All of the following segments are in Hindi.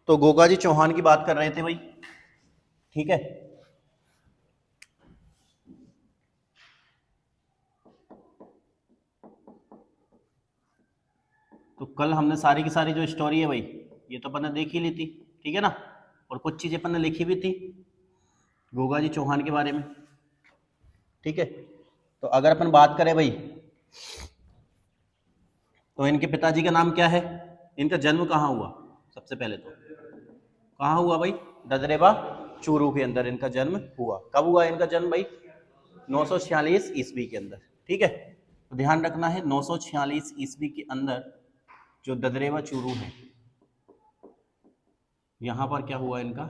तो गोगा जी चौहान की बात कर रहे थे भाई, ठीक है। तो कल हमने सारी की सारी जो स्टोरी है भाई, ये तो अपन ने देख ही ली थी, ठीक है ना। और कुछ चीजें अपन ने लिखी भी थी गोगा जी चौहान के बारे में, ठीक है। तो अगर अपन बात करें भाई, तो इनके पिताजी का नाम क्या है, इनका जन्म कहाँ हुआ, सबसे पहले तो कहाँ हुआ भाई, ददरेवा चूरू के अंदर इनका जन्म हुआ। कब हुआ इनका जन्म भाई, 946 ईस्वी के अंदर, ठीक है। तो ध्यान रखना है 946 ईस्वी के अंदर जो ददरेवा चूरू है, यहां पर क्या हुआ, इनका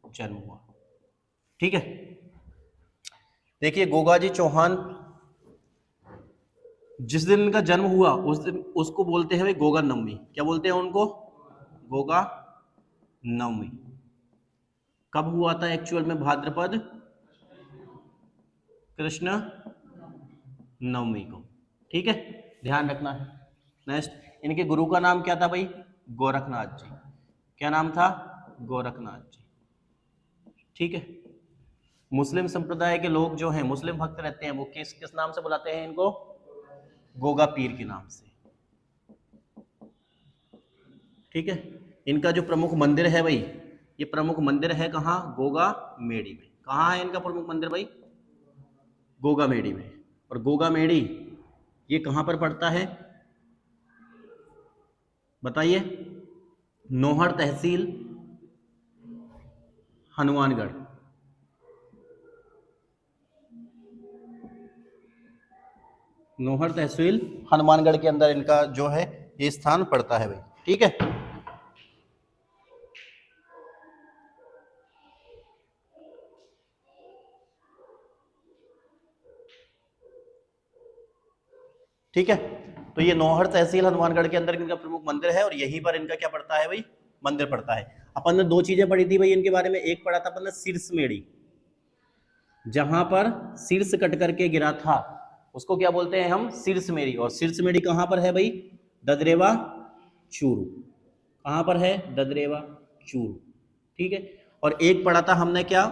जन्म हुआ, ठीक है। देखिए गोगा जी चौहान, जिस दिन इनका जन्म हुआ उस दिन उसको बोलते हैं भाई गोगा नवमी। क्या बोलते हैं उनको, गोगा नवमी। कब हुआ था एक्चुअल में, भाद्रपद कृष्ण नवमी को, ठीक है, ध्यान रखना है। नेक्स्ट इनके गुरु का नाम क्या था भाई, गोरखनाथ जी। क्या नाम था, गोरखनाथ जी, ठीक है। मुस्लिम संप्रदाय के लोग जो हैं, मुस्लिम भक्त रहते हैं, वो किस किस नाम से बुलाते हैं इनको, गोगा पीर के नाम से, ठीक है। इनका जो प्रमुख मंदिर है भाई, ये प्रमुख मंदिर है कहाँ, गोगा मेड़ी में। कहाँ है इनका प्रमुख मंदिर भाई, गोगा मेड़ी में। और गोगा मेड़ी ये कहाँ पर पड़ता है बताइए, नौहर तहसील हनुमानगढ़, नौहर तहसील हनुमानगढ़ के अंदर इनका जो है ये स्थान पड़ता है भाई, ठीक है। ठीक है, तो ये नौहर तहसील हनुमानगढ़ के अंदर इनका प्रमुख मंदिर है और यहीं पर इनका क्या पड़ता है भाई, मंदिर पड़ता है। अपन ने दो चीजें पढ़ी थी भाई इनके बारे में, एक पढ़ा था अपन ने शीर्ष मेड़ी, जहां पर शीर्ष कट करके गिरा था उसको क्या बोलते हैं हम, शीर्ष मेड़ी। और शीर्ष मेड़ी कहां पर है भाई, ददरेवा चूरू। कहां पर है, ददरेवा चूरू, ठीक है। और एक पढ़ा था हमने क्या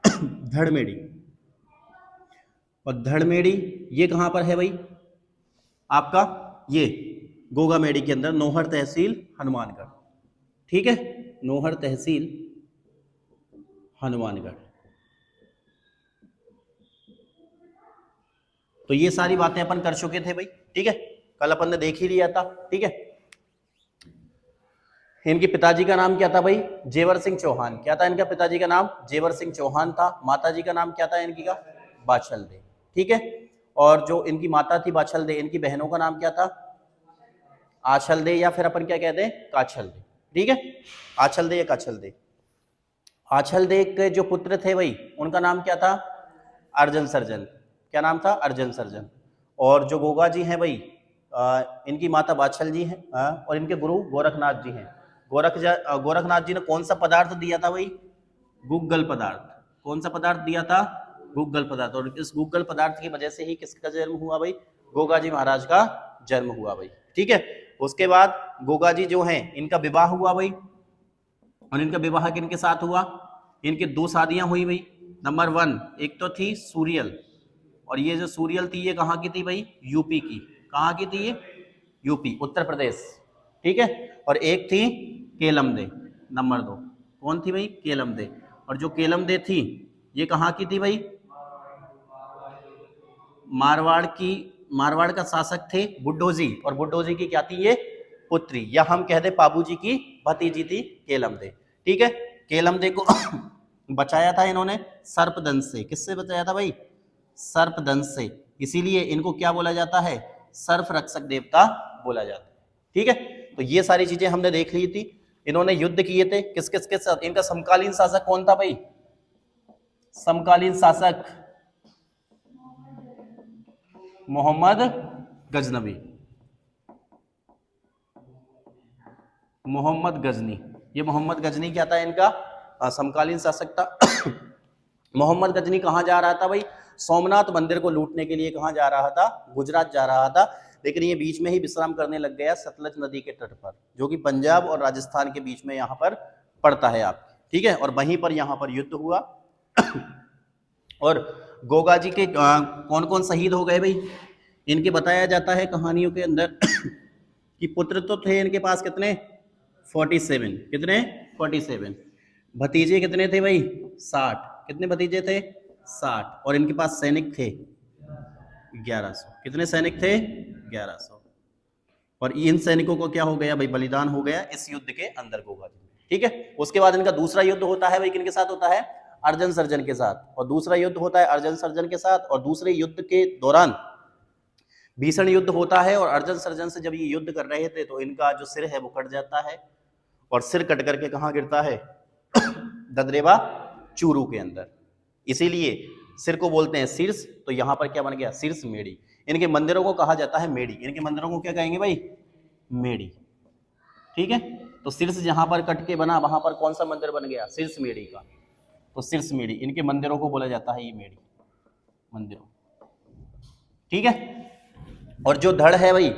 धड़मेड़ी, और धड़मेड़ी ये कहां पर है भाई आपका, ये गोगा मेड़ी के अंदर, नौहर तहसील हनुमानगढ़, ठीक है, नौहर तहसील हनुमानगढ़। तो ये सारी बातें अपन कर चुके थे भाई, ठीक है, कल अपन ने देख ही लिया था, ठीक है। इनके पिताजी का नाम क्या था भाई, जेवर सिंह चौहान। क्या था इनका पिताजी का नाम, जेवर सिंह चौहान था। माताजी का नाम क्या था इनकी का, बाछल दे, ठीक है। और जो इनकी माता थी बाछल दे, इनकी बहनों का नाम क्या था, आछल दे, या फिर अपन क्या कहते हैं, काछल दे, ठीक है, आछल दे या काछल दे। आछल दे के जो पुत्र थे भाई उनका नाम क्या था, अर्जन सर्जन। क्या नाम था, अर्जन सर्जन। और जो गोगा जी हैं भाई, इनकी माता बाछल जी हैं, और इनके गुरु गोरखनाथ जी हैं। गोरखनाथ जी ने कौन सा पदार्थ दिया था भाई, गुग्गल पदार्थ। कौन सा पदार्थ दिया था, गुग्गल पदार्थ। और इस गुग्गल पदार्थ की वजह से ही किसका जन्म हुआ भाई, गोगा जी महाराज का जन्म हुआ भाई, ठीक है। उसके बाद गोगा जी जो हैं इनका विवाह हुआ भाई, और इनका विवाह किनके साथ हुआ, इनकी दो शादियां हुई भाई। नंबर 1 एक तो थी सूरियल, और ये जो सूरियल थी ये कहाँ की थी भाई, यूपी की। कहाँ की थी ये, यूपी उत्तर प्रदेश, ठीक है। और एक थी केलमदे, नंबर 2 कौन थी भाई, केलमदे। और जो केलमदे थी ये कहाँ की थी भाई, मारवाड़ की। मारवाड़ का शासक थे बुड्ढोजी, और बुड्ढोजी की क्या थी ये, पुत्री, या हम कह दे पाबूजी की भतीजी थी केलमदे, ठीक है। केलमदे को बचाया था इन्होंने सर्पदंश से। किससे बचाया था भाई, सर्पदंश से। इसीलिए इनको क्या बोला जाता है, सर्प रक्षक देवता बोला जाता है, ठीक है। तो ये सारी चीजें हमने देख ली थी। इन्होंने युद्ध किए थे किस किस के साथ, इनका समकालीन शासक कौन था भाई, समकालीन शासक मोहम्मद गजनवी, मोहम्मद गजनी। ये मोहम्मद गजनी क्या था इनका, समकालीन शासक था। मोहम्मद गजनी कहाँ जा रहा था भाई, सोमनाथ मंदिर को लूटने के लिए कहाँ जा रहा था, गुजरात जा रहा था। लेकिन ये बीच में ही विश्राम करने लग गया सतलज नदी के तट पर, जो कि पंजाब और राजस्थान के बीच में यहाँ पर पड़ता है आप, ठीक है। और वहीं पर यहाँ पर युद्ध हुआ और गोगा जी के कौन कौन शहीद हो गए भाई, इनके बताया जाता है कहानियों के अंदर कि पुत्र तो थे इनके पास कितने, 47, कितने 47, भतीजे कितने थे भाई 60, कितने भतीजे थे 60, और इनके पास सैनिक थे 1100, कितने सैनिक थे 1100, और इन सैनिकों को क्या हो गया भाई, बलिदान हो गया इस युद्ध के अंदर गोगा जी, ठीक है। उसके बाद इनका दूसरा युद्ध होता है भाई किनके साथ होता है, अर्जन सर्जन के साथ, और दूसरा युद्ध होता है अर्जन सर्जन के साथ, और दूसरे युद्ध के दौरान भीषण युद्ध होता है, और अर्जन सर्जन से जब ये युद्ध कर रहे थे तो इनका जो सिर है वो कट जाता है, और सिर कट करके कहाँ गिरता है ददरेवा चूरू के अंदर, इसीलिए सिर को बोलते हैं शीर्ष, तो यहाँ पर क्या बन गया शीर्ष मेड़ी। इनके मंदिरों को कहा जाता है मेड़ी, इनके मंदिरों को क्या कहेंगे भाई, मेड़ी, ठीक है। तो शीर्ष जहां पर कट के बना वहां पर कौन सा मंदिर बन गया, शीर्ष मेड़ी का, तो शीर्ष मेड़ी, इनके मंदिरों को बोला जाता है ये मेड़ी मंदिरों, ठीक है। और जो धड़ है भाई,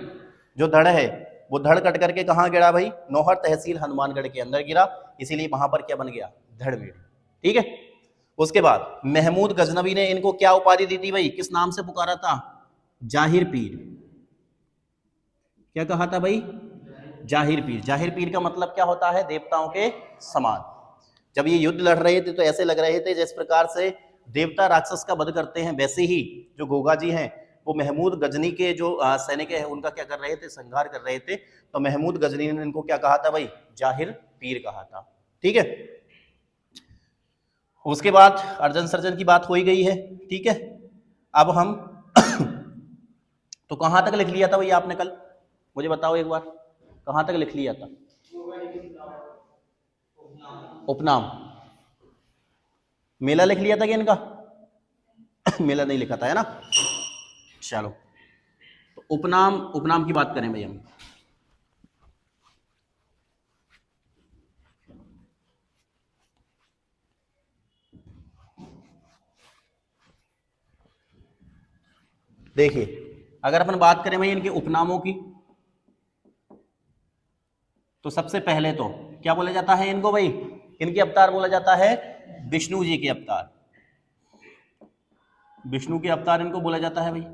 जो धड़ है वो धड़ कट करके कहाँ गिरा भाई, नौहर तहसील हनुमानगढ़ के अंदर गिरा, इसीलिए वहां पर क्या बन गया, धड़ मेड़ी, ठीक है। उसके बाद महमूद गजनवी ने इनको क्या उपाधि दी थी भाई, किस नाम से पुकारा था, जाहिर पीर, क्या कहा था भाई, जाहिर पीर। जाहिर पीर का मतलब क्या होता है, देवताओं के समान। जब ये युद्ध लड़ रहे थे तो ऐसे लग रहे थे जिस प्रकार से देवता राक्षस का वध करते हैं, वैसे ही जो गोगा जी हैं वो महमूद गजनी के जो सैनिक हैं उनका क्या कर रहे थे, संहार कर रहे थे। तो महमूद गजनी ने इनको क्या कहा था भाई, जाहिर पीर कहा था, ठीक है। उसके बाद अर्जन सर्जन की बात हो ही गई है, ठीक है। अब हम तो कहां तक लिख लिया था भाई आपने कल, मुझे बताओ एक बार, कहां तक लिख लिया था, उपनाम, मेला लिख लिया था कि इनका मेला नहीं लिखा था, है ना। चलो, तो उपनाम, उपनाम की बात करें भाई हम। देखिए, अगर अपन बात करें भाई इनके उपनामों की, तो सबसे पहले तो क्या बोला जाता है इनको भाई, इनके अवतार बोला जाता है विष्णु जी के अवतार, विष्णु के अवतार इनको बोला जाता है भाई।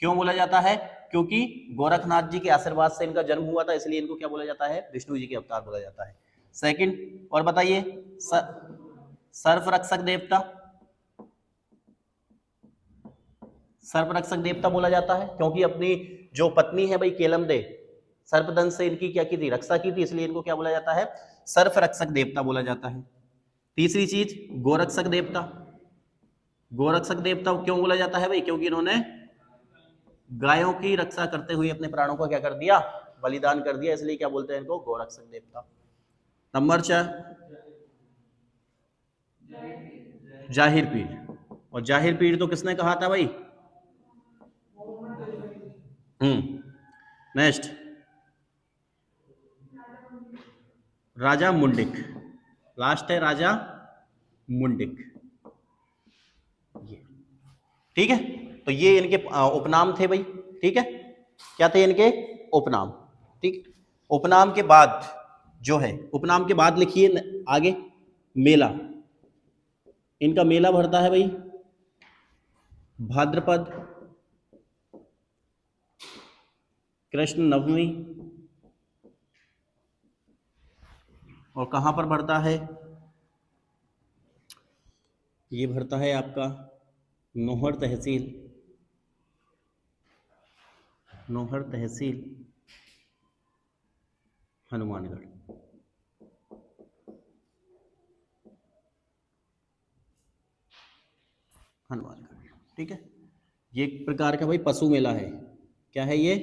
क्यों बोला जाता है, क्योंकि गोरखनाथ जी के आशीर्वाद से इनका जन्म हुआ था, इसलिए इनको क्या बोला जाता है, विष्णु जी के अवतार बोला जाता है। सेकंड, और बताइए, सर्प रक्षक देवता, सर्प रक्षक देवता बोला जाता है क्योंकि अपनी जो पत्नी है भाई केलमदे, सर्पदंश से इनकी क्या की थी, रक्षा की थी, इसलिए इनको क्या बोला जाता है, सर्प रक्षक देवता बोला जाता है। तीसरी चीज, गोरक्षक देवता, गोरक्षक देवता क्यों बोला जाता है भाई, क्योंकि इन्होंने गायों की रक्षा करते हुए अपने प्राणों को क्या कर दिया, बलिदान कर दिया, इसलिए क्या बोलते हैं इनको, गोरक्षक देवता। नंबर 4, जाहिर पीर, और जाहिर पीर तो किसने कहा था भाई, नेक्स्ट, राजा मुंडिक, लास्ट है राजा मुंडिक, ये, ठीक है। तो ये इनके उपनाम थे भाई, ठीक है, क्या थे इनके उपनाम, ठीक। उपनाम के बाद जो है, उपनाम के बाद लिखिए आगे, मेला, इनका मेला भरता है भाई भाद्रपद कृष्ण नवमी, और कहां पर भरता है, ये भरता है आपका नौहर तहसील, नौहर तहसील हनुमानगढ़, हनुमानगढ़, ठीक है। ये एक प्रकार का भाई पशु मेला है, क्या है ये,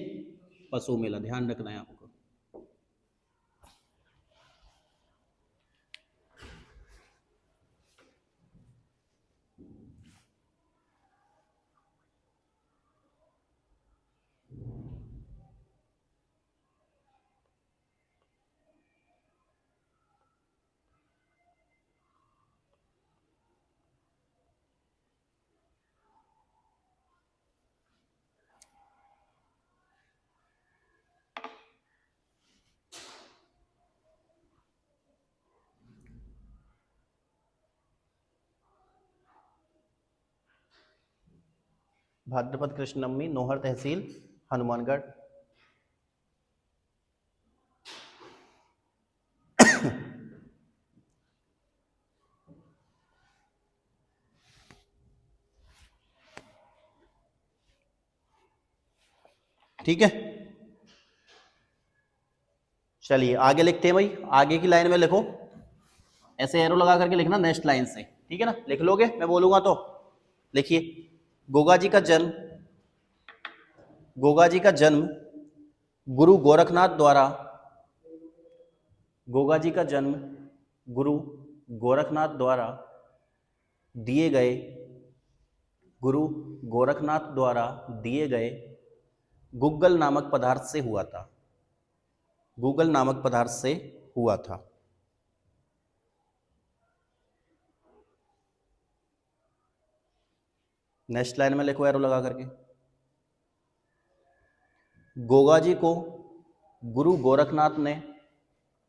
पशु मेला, ध्यान रखना है आपको। भाद्रपद कृष्ण नवमी, नोहर तहसील, हनुमानगढ़। ठीक है, चलिए आगे लिखते हैं भाई। आगे की लाइन में लिखो, ऐसे एरो लगा करके लिखना नेक्स्ट लाइन से, ठीक है ना। लिख लोगे, मैं बोलूंगा तो। लिखिए, गोगा जी का जन्म, गोगा जी का जन्म गुरु गोरखनाथ द्वारा, गोगा जी का जन्म गुरु गोरखनाथ द्वारा दिए गए, गुरु गोरखनाथ द्वारा दिए गए गूगल नामक पदार्थ से हुआ था, गूगल नामक पदार्थ से हुआ था। नेक्स्ट लाइन में लिखो एरो लगा करके, गोगा जी को गुरु गोरखनाथ ने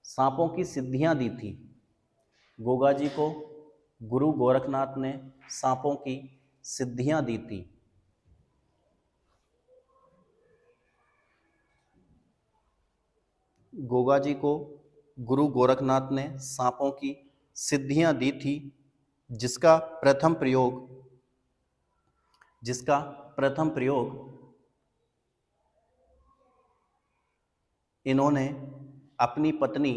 सांपों की सिद्धियां दी थी, गोगा जी को गुरु गोरखनाथ ने सांपों की सिद्धियां दी थी। गोगा जी को गुरु गोरखनाथ ने सांपों की सिद्धियां दी थी, जिसका प्रथम प्रयोग, जिसका प्रथम प्रयोग इन्होंने अपनी पत्नी,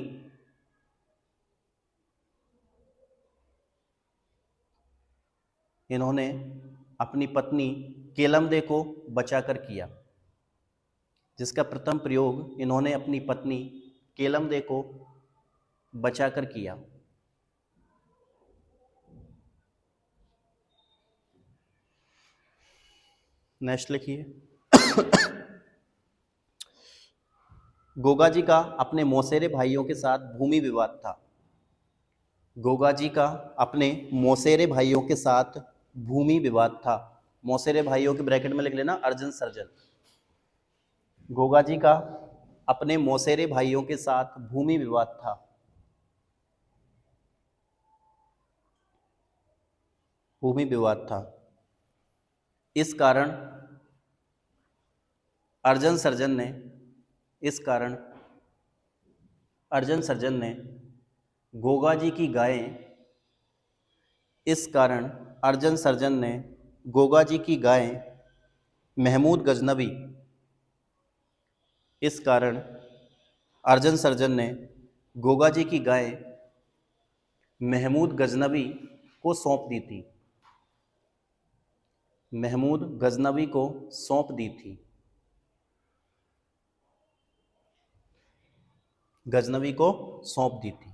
इन्होंने अपनी पत्नी केलमदे को बचाकर किया, जिसका प्रथम प्रयोग इन्होंने अपनी पत्नी केलमदे को बचाकर किया। नेक्स्ट लिखिए, गोगा जी का अपने मौसेरे भाइयों के साथ भूमि विवाद था, गोगा जी का अपने मौसेरे भाइयों के साथ भूमि विवाद था। मौसेरे भाइयों के ब्रैकेट में लिख लेना अर्जन सर्जन। गोगा जी का अपने मौसेरे भाइयों के साथ भूमि विवाद था, भूमि विवाद था। इस कारण अर्जन सर्जन ने, इस कारण अर्जन सर्जन ने गोगा जी की गायें, इस कारण अर्जन सर्जन ने गोगा जी की गायें महमूद गजनबी, इस कारण अर्जन सर्जन ने गोगा जी की गायें महमूद गजनबी को सौंप दी थी, महमूद गजनबी को सौंप दी थी, गजनबी को सौंप दी थी।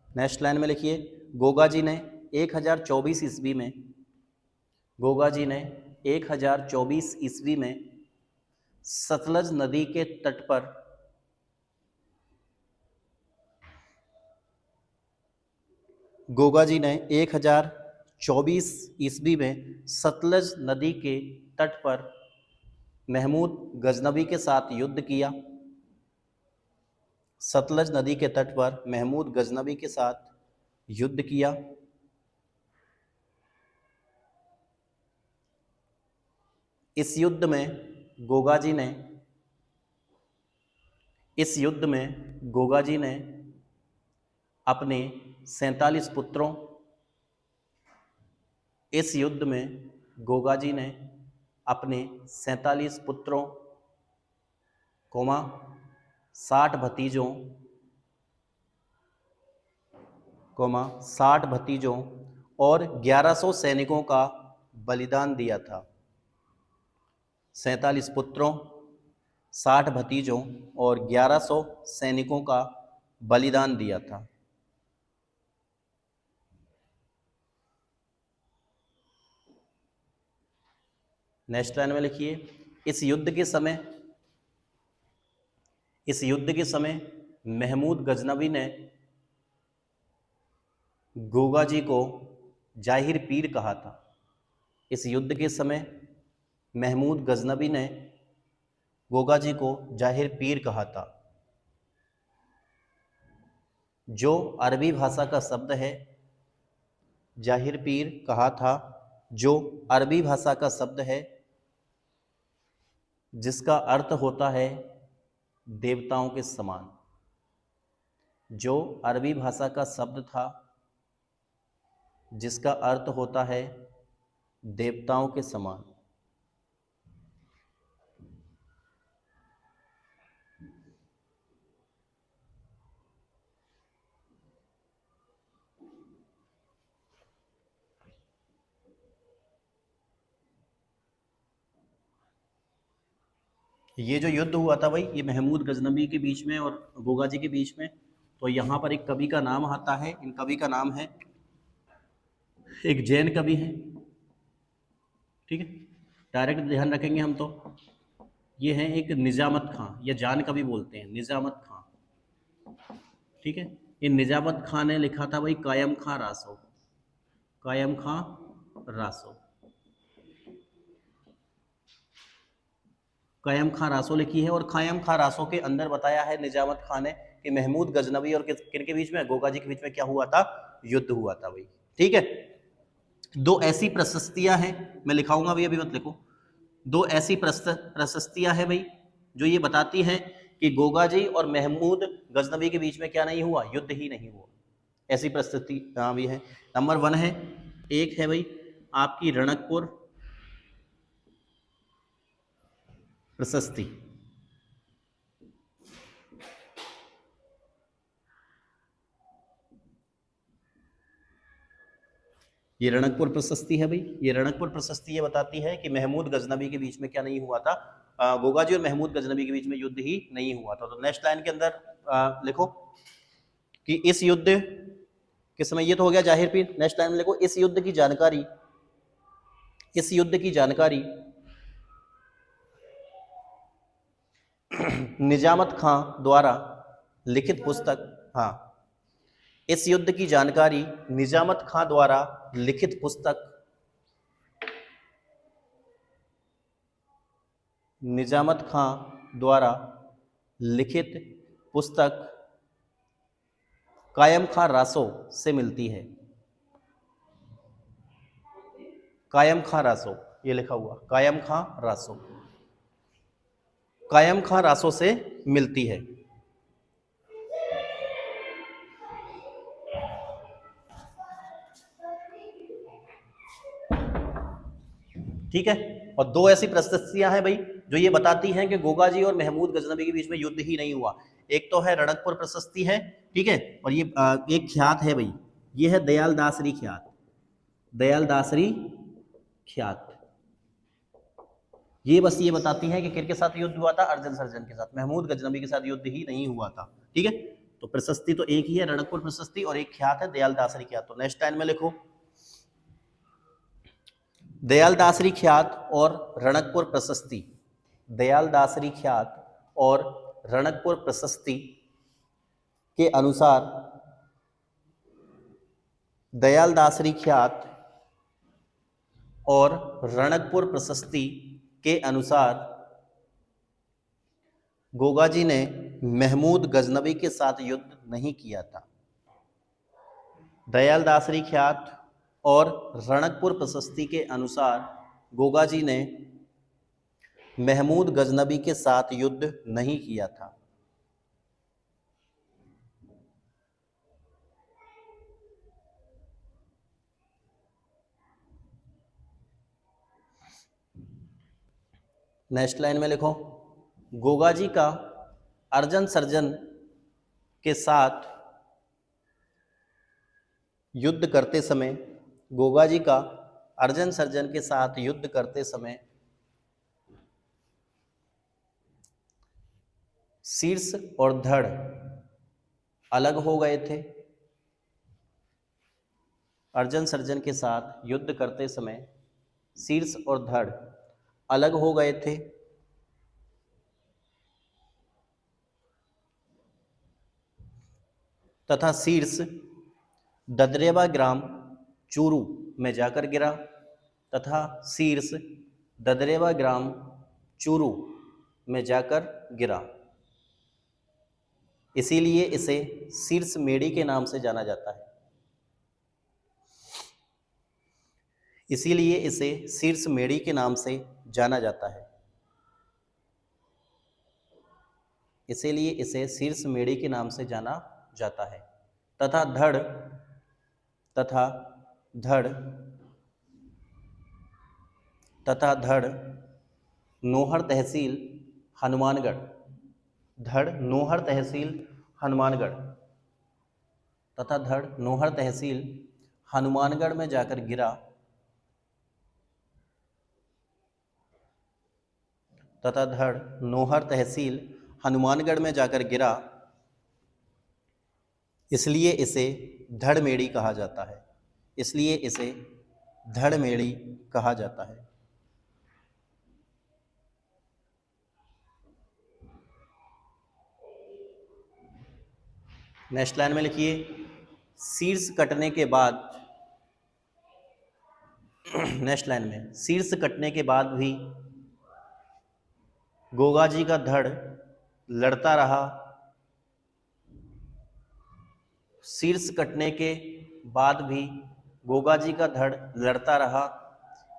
नेक्स्ट लाइन में लिखिए, गोगा जी ने 1024 ईस्वी में, गोगा जी ने 1024 ईस्वी में सतलज नदी के तट पर, गोगा जी ने 1024 ईस्वी में सतलज नदी के तट पर महमूद गजनबी के साथ युद्ध किया, सतलज नदी के तट पर महमूद गजनबी के साथ युद्ध किया। इस युद्ध में गोगा जी ने, इस युद्ध में गोगा जी ने अपने 47 पुत्रों, इस युद्ध में गोगा जी ने अपने 47 पुत्रों, 60 भतीजों, 60 भतीजों और 1100 सैनिकों का बलिदान दिया था। 47 पुत्रों, 60 भतीजों और 1100 सैनिकों का बलिदान दिया था। नेक्स्ट लाइन में लिखिए, इस युद्ध के समय, इस युद्ध के समय महमूद गजनबी ने गोगा जी को जाहिर पीर कहा था। इस युद्ध के समय महमूद गजनबी ने गोगा जी को जाहिर पीर कहा था। जो अरबी भाषा का शब्द है, जाहिर पीर कहा था, जो अरबी भाषा का शब्द है जिसका अर्थ होता है देवताओं के समान। जो अरबी भाषा का शब्द था जिसका अर्थ होता है देवताओं के समान। ये जो युद्ध हुआ था भाई, ये महमूद गजनबी के बीच में और गोगा जी के बीच में। तो यहाँ पर एक कवि का नाम आता है, इन कवि का नाम है, एक जैन कवि है, ठीक है, डायरेक्ट ध्यान रखेंगे हम। तो ये है एक निजामत खां, या जान कवि बोलते हैं, निजामत खां, ठीक है। ये निजामत खां ने लिखा था भाई कायम खां रासो, कायम खां रासो, कायम खां रासो लिखी है। और कायम खां रासो के अंदर बताया है निजामत खां ने कि महमूद गजनबी और किन के बीच में, गोगा जी के बीच में क्या हुआ था, युद्ध हुआ था भाई, ठीक है। दो ऐसी प्रशस्तियां हैं, मैं लिखाऊंगा भाई, अभी मत लिखो। दो ऐसी प्रशस्तियां हैं भाई जो ये बताती हैं कि गोगा जी और महमूद गजनबी के बीच में क्या नहीं हुआ, युद्ध ही नहीं हुआ। ऐसी प्रशस्ति भी है। नंबर 1 है, एक है भाई आपकी रणकपुर प्रशस्ति, ये रणकपुर प्रशस्ति है भाई। ये रणकपुर प्रशस्ति ये बताती है कि महमूद गजनबी के बीच में क्या नहीं हुआ था, गोगा जी और महमूद गजनबी के बीच में युद्ध ही नहीं हुआ था। तो नेक्स्ट लाइन के अंदर लिखो कि इस युद्ध के समय, ये तो हो गया जाहिर पीर। नेक्स्ट लाइन में लिखो इस युद्ध की जानकारी, इस युद्ध की जानकारी निजामत खां द्वारा लिखित पुस्तक, हाँ, इस युद्ध की जानकारी निजामत खां द्वारा लिखित पुस्तक, निजामत खां द्वारा लिखित पुस्तक कायम खां रासो से मिलती है। कायम खां रासो, ये लिखा हुआ कायम खां रासो, कायम खां रासो से मिलती है, ठीक है। और दो ऐसी प्रशस्तियां हैं भाई जो ये बताती हैं कि गोगा जी और महमूद गजनबी के बीच में युद्ध ही नहीं हुआ। एक तो है रणकपुर प्रशस्ति है, ठीक है, और ये एक ख्यात है भाई, ये है दयाल दासरी ख्यात, दयाल दासरी ख्यात। ये बस ये बताती है कि किसके साथ युद्ध हुआ था, अर्जन सर्जन के साथ, महमूद गजनबी के साथ युद्ध ही नहीं हुआ था, ठीक है। तो प्रशस्ति तो एक ही है रणकपुर प्रशस्ति, और एक ख्यात है दयाल दासरी ख्यात। तो नेक्स्ट लाइन में लिखो दयाल दासरी ख्यात और रणकपुर प्रशस्ति, दयाल दासरी ख्यात और रणकपुर प्रशस्ति के अनुसार, दयाल दासरी ख्यात और रणकपुर प्रशस्ति के अनुसार गोगा जी ने महमूद गजनबी के साथ युद्ध नहीं किया था। दयाल दासरी ख्यात और रणकपुर प्रशस्ति के अनुसार गोगा जी ने महमूद गजनबी के साथ युद्ध नहीं किया था। नेक्स्ट लाइन में लिखो गोगा जी का अर्जन सर्जन के साथ युद्ध करते समय, गोगा जी का अर्जन सर्जन के साथ युद्ध करते समय शीर्ष और धड़ अलग हो गए थे। अर्जन सर्जन के साथ युद्ध करते समय शीर्ष और धड़ अलग हो गए थे तथा शीर्ष ददरेवा ग्राम चूरू में जाकर गिरा, तथा शीर्ष ददरेवा ग्राम चूरू में जाकर गिरा। इसीलिए इसे शीर्ष मेढ़ी के नाम से जाना जाता है। इसीलिए इसे शीर्ष मेढ़ी के नाम से जाना जाता है। इसीलिए इसे शीर्ष मेढ़ी के नाम से जाना जाता है। तथा धड़ तथा धड़ तथा धड़ नोहर तहसील हनुमानगढ़, धड़ नोहर तहसील हनुमानगढ़ तथा धड़ नोहर तहसील हनुमानगढ़ में जाकर गिरा तथा धड़ नोहर तहसील हनुमानगढ़ में जाकर गिरा, इसलिए इसे धड़ मेढ़ी कहा जाता है। इसलिए इसे धड़ मेढ़ी कहा जाता है। नेक्स्ट लाइन में लिखिए, शीर्ष कटने के बाद, नेक्स्ट लाइन में, शीर्ष कटने के बाद भी गोगा जी का धड़ लड़ता रहा। शीर्ष कटने के बाद भी गोगा जी का धड़ लड़ता रहा,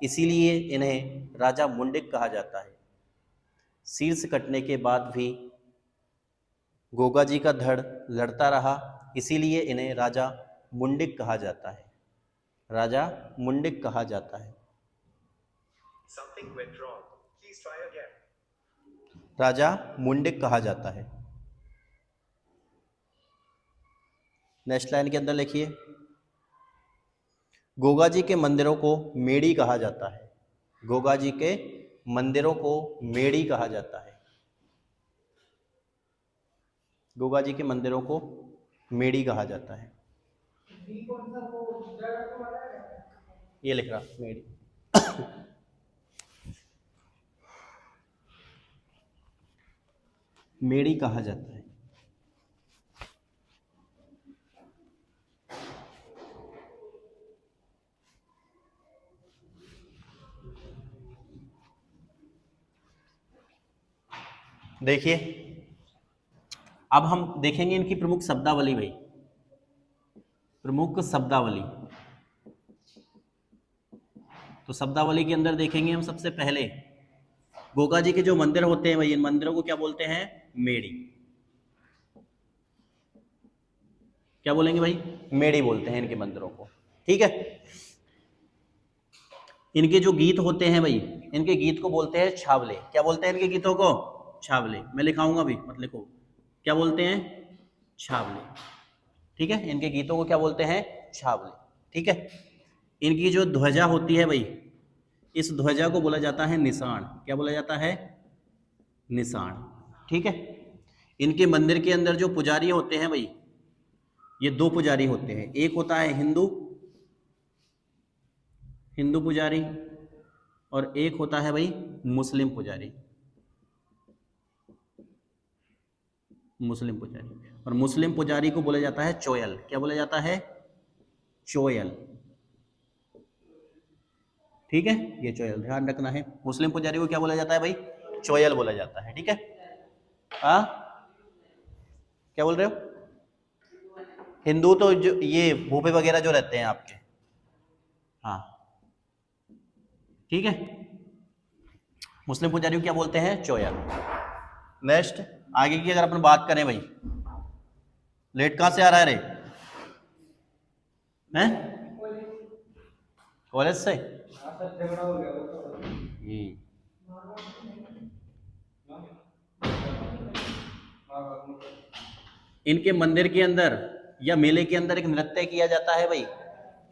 इसीलिए इन्हें राजा मुंडिक कहा जाता है। शीर्ष कटने के बाद भी गोगा जी का धड़ लड़ता रहा, इसीलिए इन्हें राजा मुंडिक कहा जाता है। राजा मुंडिक कहा जाता है। Something went wrong. Please try again. राजा मुंडिक कहा जाता है। नेक्स्ट लाइन के अंदर लिखिए, गोगा जी के मंदिरों को मेढ़ी कहा जाता है। गोगा जी के मंदिरों को मेढ़ी कहा जाता है। गोगा जी के मंदिरों को मेढ़ी कहा जाता है। ये लिख रहा मेढ़ी। मेढ़ी कहा जाता है। देखिए, अब हम देखेंगे इनकी प्रमुख शब्दावली भाई, प्रमुख शब्दावली। तो शब्दावली के अंदर देखेंगे हम सबसे पहले गोगा जी के जो मंदिर होते हैं भाई, इन मंदिरों को क्या बोलते हैं? मेढ़ी। क्या बोलेंगे भाई? मेढ़ी बोलते हैं इनके मंदिरों को। ठीक है। इनके जो गीत होते हैं भाई, इनके गीत को बोलते हैं छावले। क्या बोलते हैं इनके गीतों को? छावले। मैं लिखाऊंगा भी, मत लिखो। क्या बोलते हैं? छावले। ठीक है, इनके गीतों को क्या बोलते हैं? छावले। ठीक है। इनकी जो ध्वजा होती है भाई, इस ध्वजा को बोला जाता है निशान। क्या बोला जाता है? निशान। ठीक है। इनके मंदिर के अंदर जो पुजारी होते हैं भाई, ये दो पुजारी होते हैं। एक होता है हिंदू पुजारी, और एक होता है भाई मुस्लिम पुजारी। मुस्लिम पुजारी। और मुस्लिम पुजारी को बोला जाता है चोयल। क्या बोला जाता है? चोयल। ठीक है, ये चोयल ध्यान रखना है। मुस्लिम पुजारी को क्या बोला जाता है भाई? चोयल बोला जाता है। ठीक है। हाँ, क्या बोल रहे हो? हिंदू तो जो ये भूपे वगैरह जो रहते हैं आपके, हाँ ठीक है। मुस्लिम पुजारी को क्या बोलते हैं? चोयल। नेक्स्ट आगे की अगर अपन बात करें भाई, लेट कहां से आ रहा है रे? हैं? कॉलेज से? इनके मंदिर के अंदर या मेले के अंदर एक नृत्य किया जाता है भाई।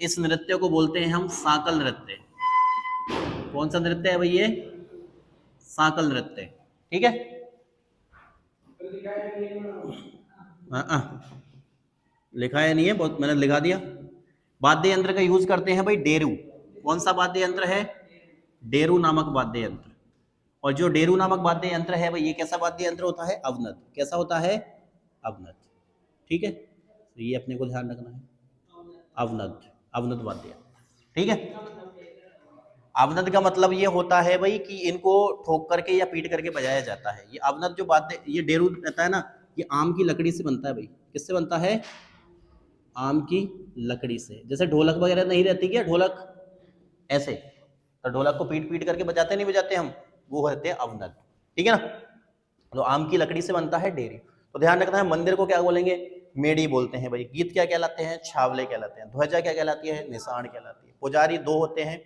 इस नृत्य को बोलते हैं हम सांकल नृत्य। कौन सा नृत्य है भाई ये? सांकल नृत्य। ठीक है। लिखा है नहीं है, बहुत मैंने लिखा दिया। वाद्य यंत्र का यूज करते हैं भाई डेरू। कौन सा वाद्य यंत्र है? डेरू नामक वाद्य यंत्र। और जो डेरू नामक वाद्य यंत्र है भाई, ये कैसा वाद्य यंत्र होता है? अवनद। कैसा होता है? अवनद। ठीक है, तो ये अपने को ध्यान रखना है। अवनद, अवनद वाद्य। ठीक है। अवनद का मतलब ये होता है भाई कि इनको ठोक करके या पीट करके बजाया जाता है। ये अवनद जो वाद्य, ये डेरू रहता है ना, ये आम की लकड़ी से बनता है भाई। किससे बनता है? आम की लकड़ी से। जैसे ढोलक वगैरह नहीं रहती क्या, ढोलक ऐसे, तो ढोलक को पीट पीट करके बजाते नहीं बजाते हम, वो होते हैं अवनद। ठीक है ना। तो आम की लकड़ी से बनता है डेरी। तो ध्यान रखना है, मंदिर को क्या बोलेंगे? मेड़ी बोलते हैं भाई। गीत क्या कहलाते हैं? छावले कहलाते हैं। ध्वजा क्या कहलाती है? निशान कहलाती है। पुजारी दो होते हैं,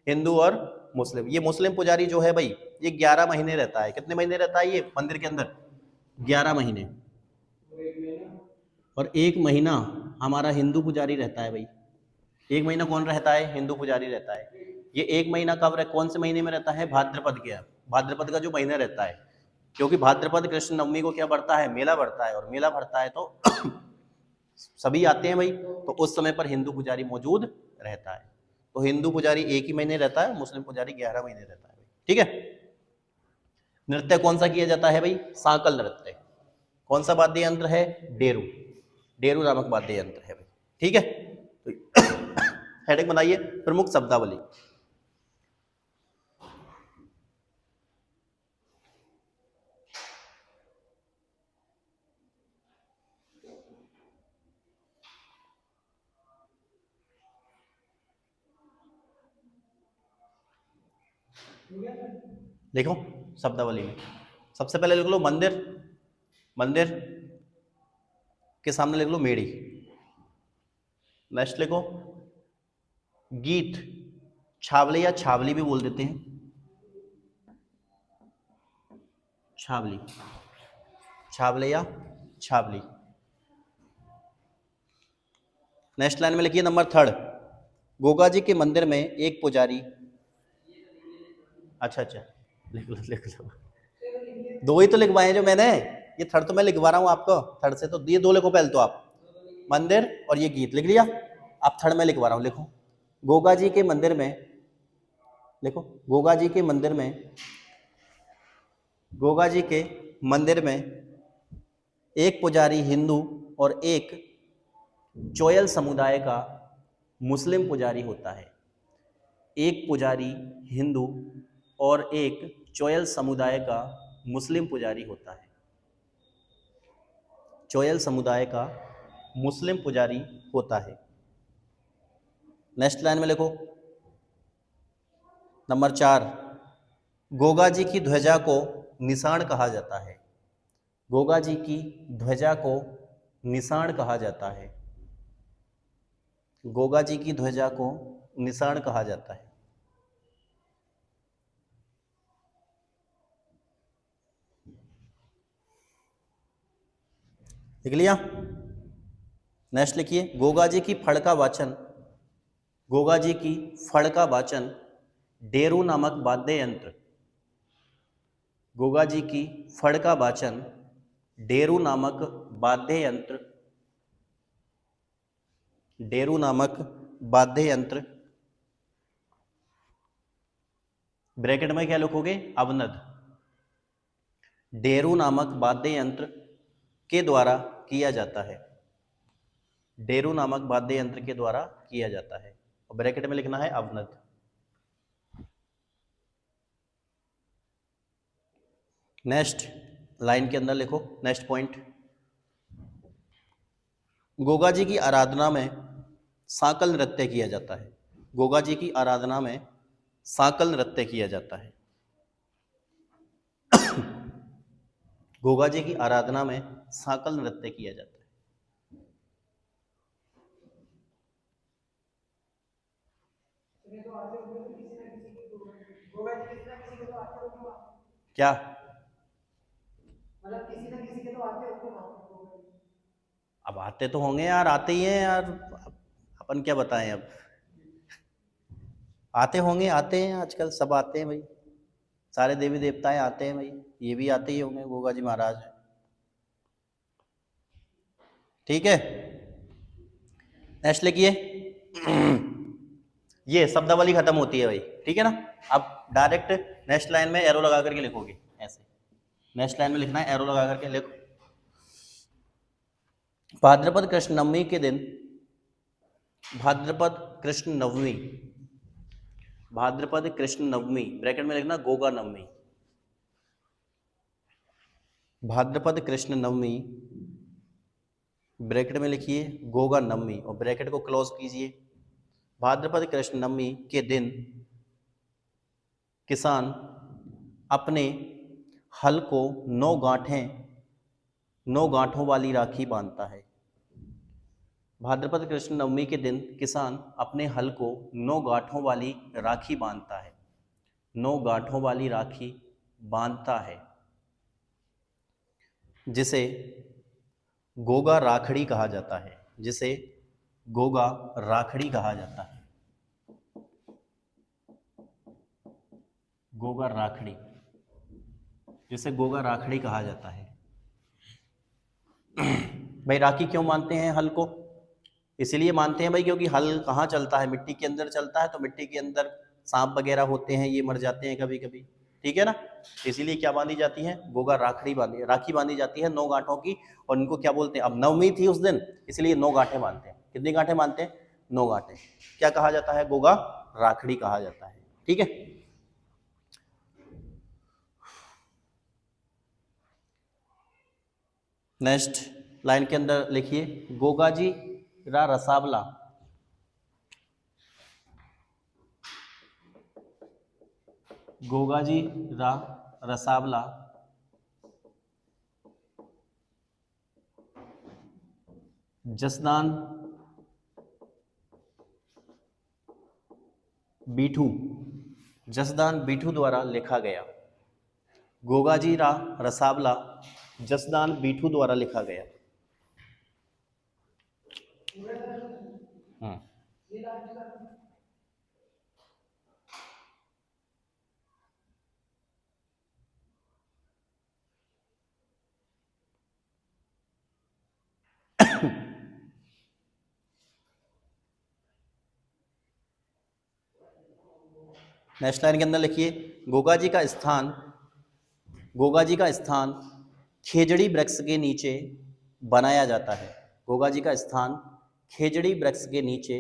हिंदू और मुस्लिम। ये मुस्लिम पुजारी जो है भाई, ये 11 महीने रहता है। कितने महीने रहता है ये मंदिर के अंदर? 11 महीने। और 1 महीना हमारा हिंदू पुजारी रहता है भाई। 1 महीना कौन रहता है? हिंदू पुजारी रहता है। ये 1 महीना कब कौन से महीने में रहता है? भाद्रपद के। भाद्रपद का जो महीना रहता है, क्योंकि भाद्रपद कृष्ण नवमी को क्या बढ़ता है? मेला बढ़ता है। और मेला बढ़ता है तो सभी आते हैं भाई, तो उस समय पर हिंदू पुजारी मौजूद रहता है। तो हिंदू पुजारी 1 ही महीने रहता है, मुस्लिम पुजारी 11 महीने रहता है। ठीक है। नृत्य कौन सा किया जाता है भाई? सांकल नृत्य। कौन सा वाद्य यंत्र है? डेरू। डेरू नामक वाद्य यंत्र है भाई। ठीक है। तो हेडिंग बनाइए, प्रमुख शब्दावली। देखो शब्दावली में सबसे पहले लिख लो मंदिर। मंदिर के सामने लिख लो मेड़ी। नेक्स्ट लिखो गीत। छावले या छावली भी बोल देते हैं। छावली, छावले या छावली। नेक्स्ट लाइन में लिखिए नंबर 3, गोगा जी के मंदिर में एक पुजारी। अच्छा अच्छा, लिख लो लिख लो। 2 ही तो लिखवाए जो मैंने, ये थर्ड तो मैं लिखवा रहा हूँ आपको। थर्ड से तो ये 2 लिखो पहले तो आप, मंदिर और ये गीत लिख लिया। आप थर्ड में लिखवा रहा हूँ, लिखो गोगा जी के मंदिर में। लिखो गोगा जी के मंदिर में, गोगा जी के मंदिर में एक पुजारी हिंदू और एक चोयल समुदाय का मुस्लिम पुजारी होता है। एक पुजारी हिंदू और एक चोयल समुदाय का मुस्लिम पुजारी होता है। चोयल समुदाय का मुस्लिम पुजारी होता है। नेक्स्ट लाइन में लिखो नंबर 4, गोगा जी की ध्वजा को निशान कहा जाता है। गोगा जी की ध्वजा को निशान कहा जाता है। गोगा जी की ध्वजा को निशान कहा जाता है। लिख लिया। नेक्स्ट लिखिए गोगा जी की फड़ का वाचन। गोगा जी की फड़ का वाचन डेरू नामक वाद्य यंत्र। गोगा जी की फड़ का वाचन डेरू नामक वाद्य यंत्र। डेरू नामक वाद्य यंत्र। ब्रैकेट में क्या लिखोगे? अवनद। डेरू नामक वाद्य यंत्र के द्वारा किया जाता है। डेरू नामक वाद्य यंत्र के द्वारा किया जाता है। और ब्रैकेट में लिखना है अवनद। नेक्स्ट लाइन के अंदर लिखो नेक्स्ट पॉइंट, गोगा जी की आराधना में सांकल नृत्य किया जाता है। गोगा जी की आराधना में सांकल नृत्य किया जाता है। गोगा जी की आराधना में सांकल नृत्य किया जाता है। क्या मतलब किसी न किसी के तो आते होंगे। अब आते तो होंगे यार, आते ही हैं यार, अपन क्या बताएं अब। आते होंगे, आते हैं, आजकल सब आते हैं भाई, सारे देवी देवताएं आते हैं भाई, ये भी आते ही होंगे, गोगा जी महाराज। ठीक है। नेक्स्ट लिखिए। ये शब्दावली खत्म होती है भाई। ठीक है ना। अब डायरेक्ट नेक्स्ट लाइन में एरो लगा करके लिखोगे ऐसे। नेक्स्ट लाइन में लिखना है एरो लगा करके लिखो। भाद्रपद कृष्ण नवमी के दिन, भाद्रपद कृष्ण नवमी, भाद्रपद कृष्ण नवमी ब्रैकेट में लिखना गोगा नवमी। भाद्रपद कृष्ण नवमी, ब्रैकेट में लिखिए गोगा नवमी और ब्रैकेट को क्लोज कीजिए। भाद्रपद कृष्ण नवमी के दिन किसान अपने हल को 9 गांठों वाली राखी बांधता है। भाद्रपद कृष्ण नवमी के दिन किसान अपने हल को 9 गांठों वाली राखी बांधता है। 9 गांठों वाली राखी बांधता है, जिसे गोगा राखड़ी कहा जाता है। जिसे गोगा राखड़ी कहा जाता है। गोगा राखड़ी, जिसे गोगा राखड़ी कहा जाता है। भाई राखी क्यों मानते हैं हल को? इसलिए मानते हैं भाई क्योंकि हल कहाँ चलता है, मिट्टी के अंदर चलता है, तो मिट्टी के अंदर सांप वगैरह होते हैं, ये मर जाते हैं कभी कभी, ठीक है ना। इसीलिए क्या बांधी जाती है? गोगा राखड़ी राखी बांधी जाती है 9 गांठों की। और इनको क्या बोलते हैं? अब नवमी थी उस दिन, इसलिए 9 गांठें बांधते हैं। कितनी गांठें बांधते हैं? 9 गांठें। क्या कहा जाता है? गोगा राखड़ी कहा जाता है, ठीक है। नेक्स्ट लाइन के अंदर लिखिए गोगाजी रा रसावला। गोगाजी रा रसावला जसदान बीठू, जसदान बीठू द्वारा लिखा गया। गोगाजी रा रसावला जसदान बीठू द्वारा लिखा गया। नेक्स्ट लाइन के अंदर लिखिए गोगाजी का स्थान खेजड़ी वृक्ष के नीचे बनाया जाता है। गोगाजी का स्थान खेजड़ी वृक्ष के नीचे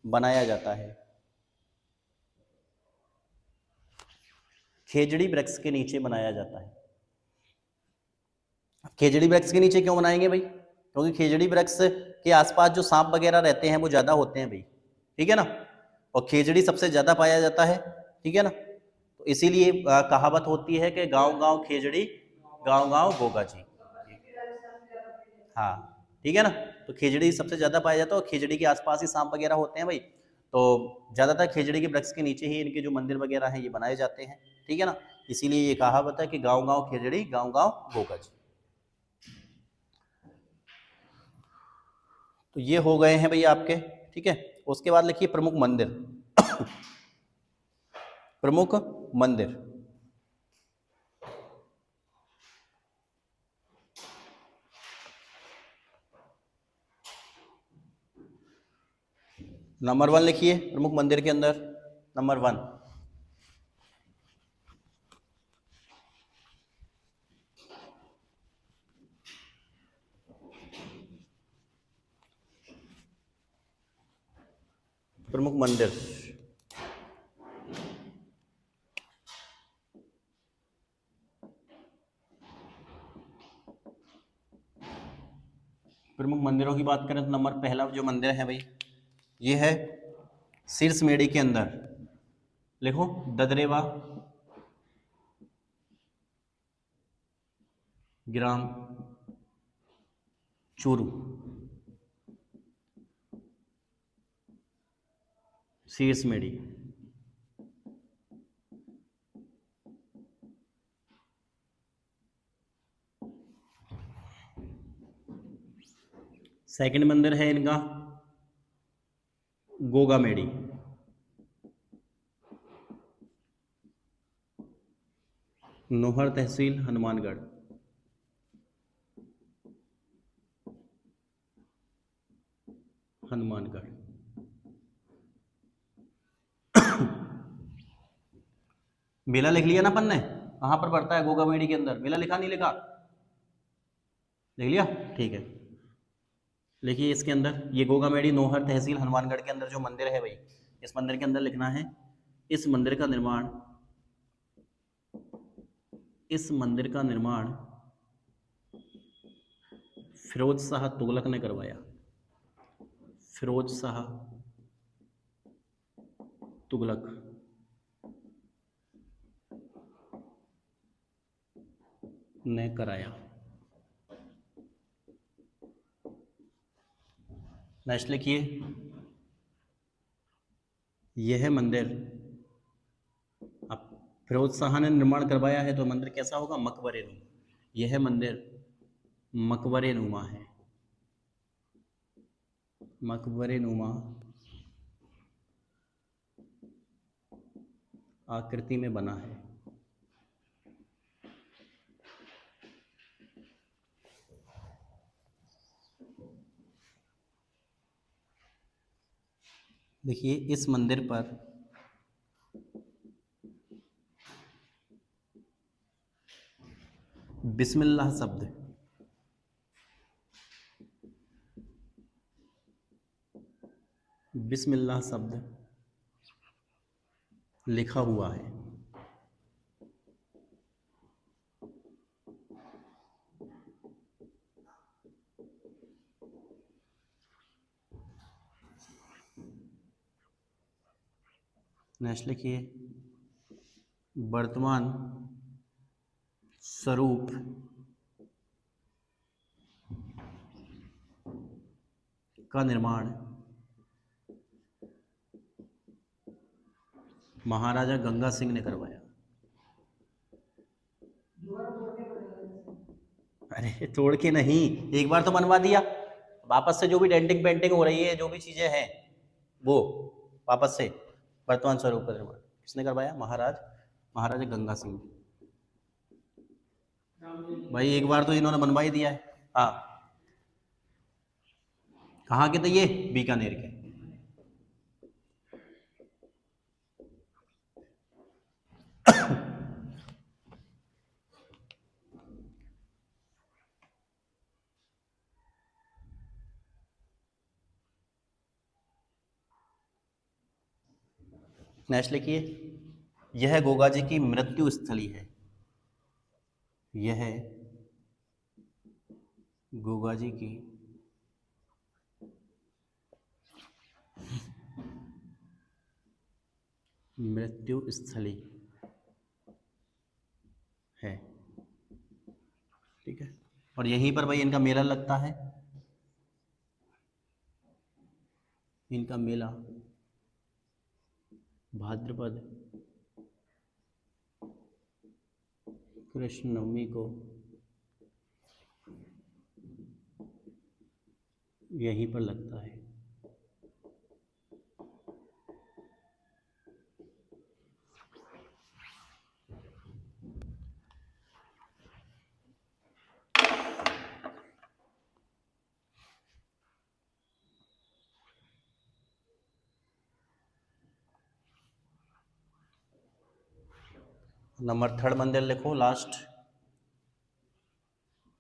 बनाया जाता है। खेजड़ी वृक्ष के नीचे बनाया जाता है। खेजड़ी वृक्ष के नीचे क्यों बनाएंगे भाई? क्योंकि खेजड़ी वृक्ष के आसपास जो सांप वगैरह रहते हैं वो ज्यादा होते हैं भाई, ठीक है ना। और खेजड़ी सबसे ज्यादा पाया जाता है, ठीक है ना। तो इसीलिए कहावत होती है कि गांव गांव खेजड़ी, गांव गांव गोगाजी। हाँ, ठीक है ना। तो खेजड़ी सबसे ज्यादा पाया जाता है और खेजड़ी के आसपास ही सांप वगैरह होते हैं भाई। तो ज्यादातर खेजड़ी के वृक्ष के नीचे ही इनके जो मंदिर वगैरह हैं ये बनाए जाते हैं, ठीक है ना। इसीलिए ये कहावत है कि गांव गांव खेजड़ी, गांव गांव गोगाजी। तो ये हो गए हैं भैया आपके, ठीक है। उसके बाद लिखिए प्रमुख मंदिर। प्रमुख मंदिर, नंबर 1 लिखिए प्रमुख मंदिर के अंदर। नंबर 1 प्रमुख मंदिर। प्रमुख मंदिरों की बात करें तो नंबर पहला जो मंदिर है भाई ये है शीर्ष मेड़ी के अंदर, लिखो ददरेवा ग्राम चूरू, शीर्ष मेड़ी। सेकंड मंदिर है इनका गोगा मेड़ी, नोहर तहसील हनुमानगढ़। हनुमानगढ़ मेला लिख लिया ना अपन ने, कहाँ पर पड़ता है? गोगा मेड़ी के अंदर। मेला लिखा नहीं लिखा? लिख लिया, ठीक है। लिखिए इसके अंदर ये गोगा मेड़ी नोहर तहसील हनुमानगढ़ के अंदर जो मंदिर है भाई, इस मंदिर के अंदर लिखना है इस मंदिर का निर्माण फिरोज शाह तुगलक ने करवाया। फिरोज शाह तुगलक ने कराया। नेक्स्ट लिखिए, यह मंदिर, अब फिरोज शाह ने निर्माण करवाया है तो मंदिर कैसा होगा? मकबरे नुमा। यह मंदिर मकबरे नुमा है, मकबरे नुमा आकृति में बना है। देखिए इस मंदिर पर बिस्मिल्लाह शब्द, बिस्मिल्लाह शब्द लिखा हुआ है। नेक्स्ट लिखिए, वर्तमान स्वरूप का निर्माण महाराजा गंगा सिंह ने करवाया। अरे तोड़ के नहीं, एक बार तो बनवा दिया, वापस से जो भी डेंटिंग पेंटिंग हो रही है, जो भी चीजें हैं वो वापस से वर्तमान स्वरूप का निर्माण किसने करवाया? महाराजा गंगा सिंह। भाई एक बार तो इन्होंने बनवा ही दिया है। हाँ, कहाँ के थे ये? बीकानेर के। नेक्स्ट लिखिए, यह गोगा जी की मृत्यु स्थली है। यह गोगा जी की मृत्यु स्थली है। ठीक है, और यहीं पर भाई इनका मेला लगता है। इनका मेला भाद्रपद कृष्ण नवमी को यहीं पर लगता है। नंबर 3 मंदिर लिखो लास्ट,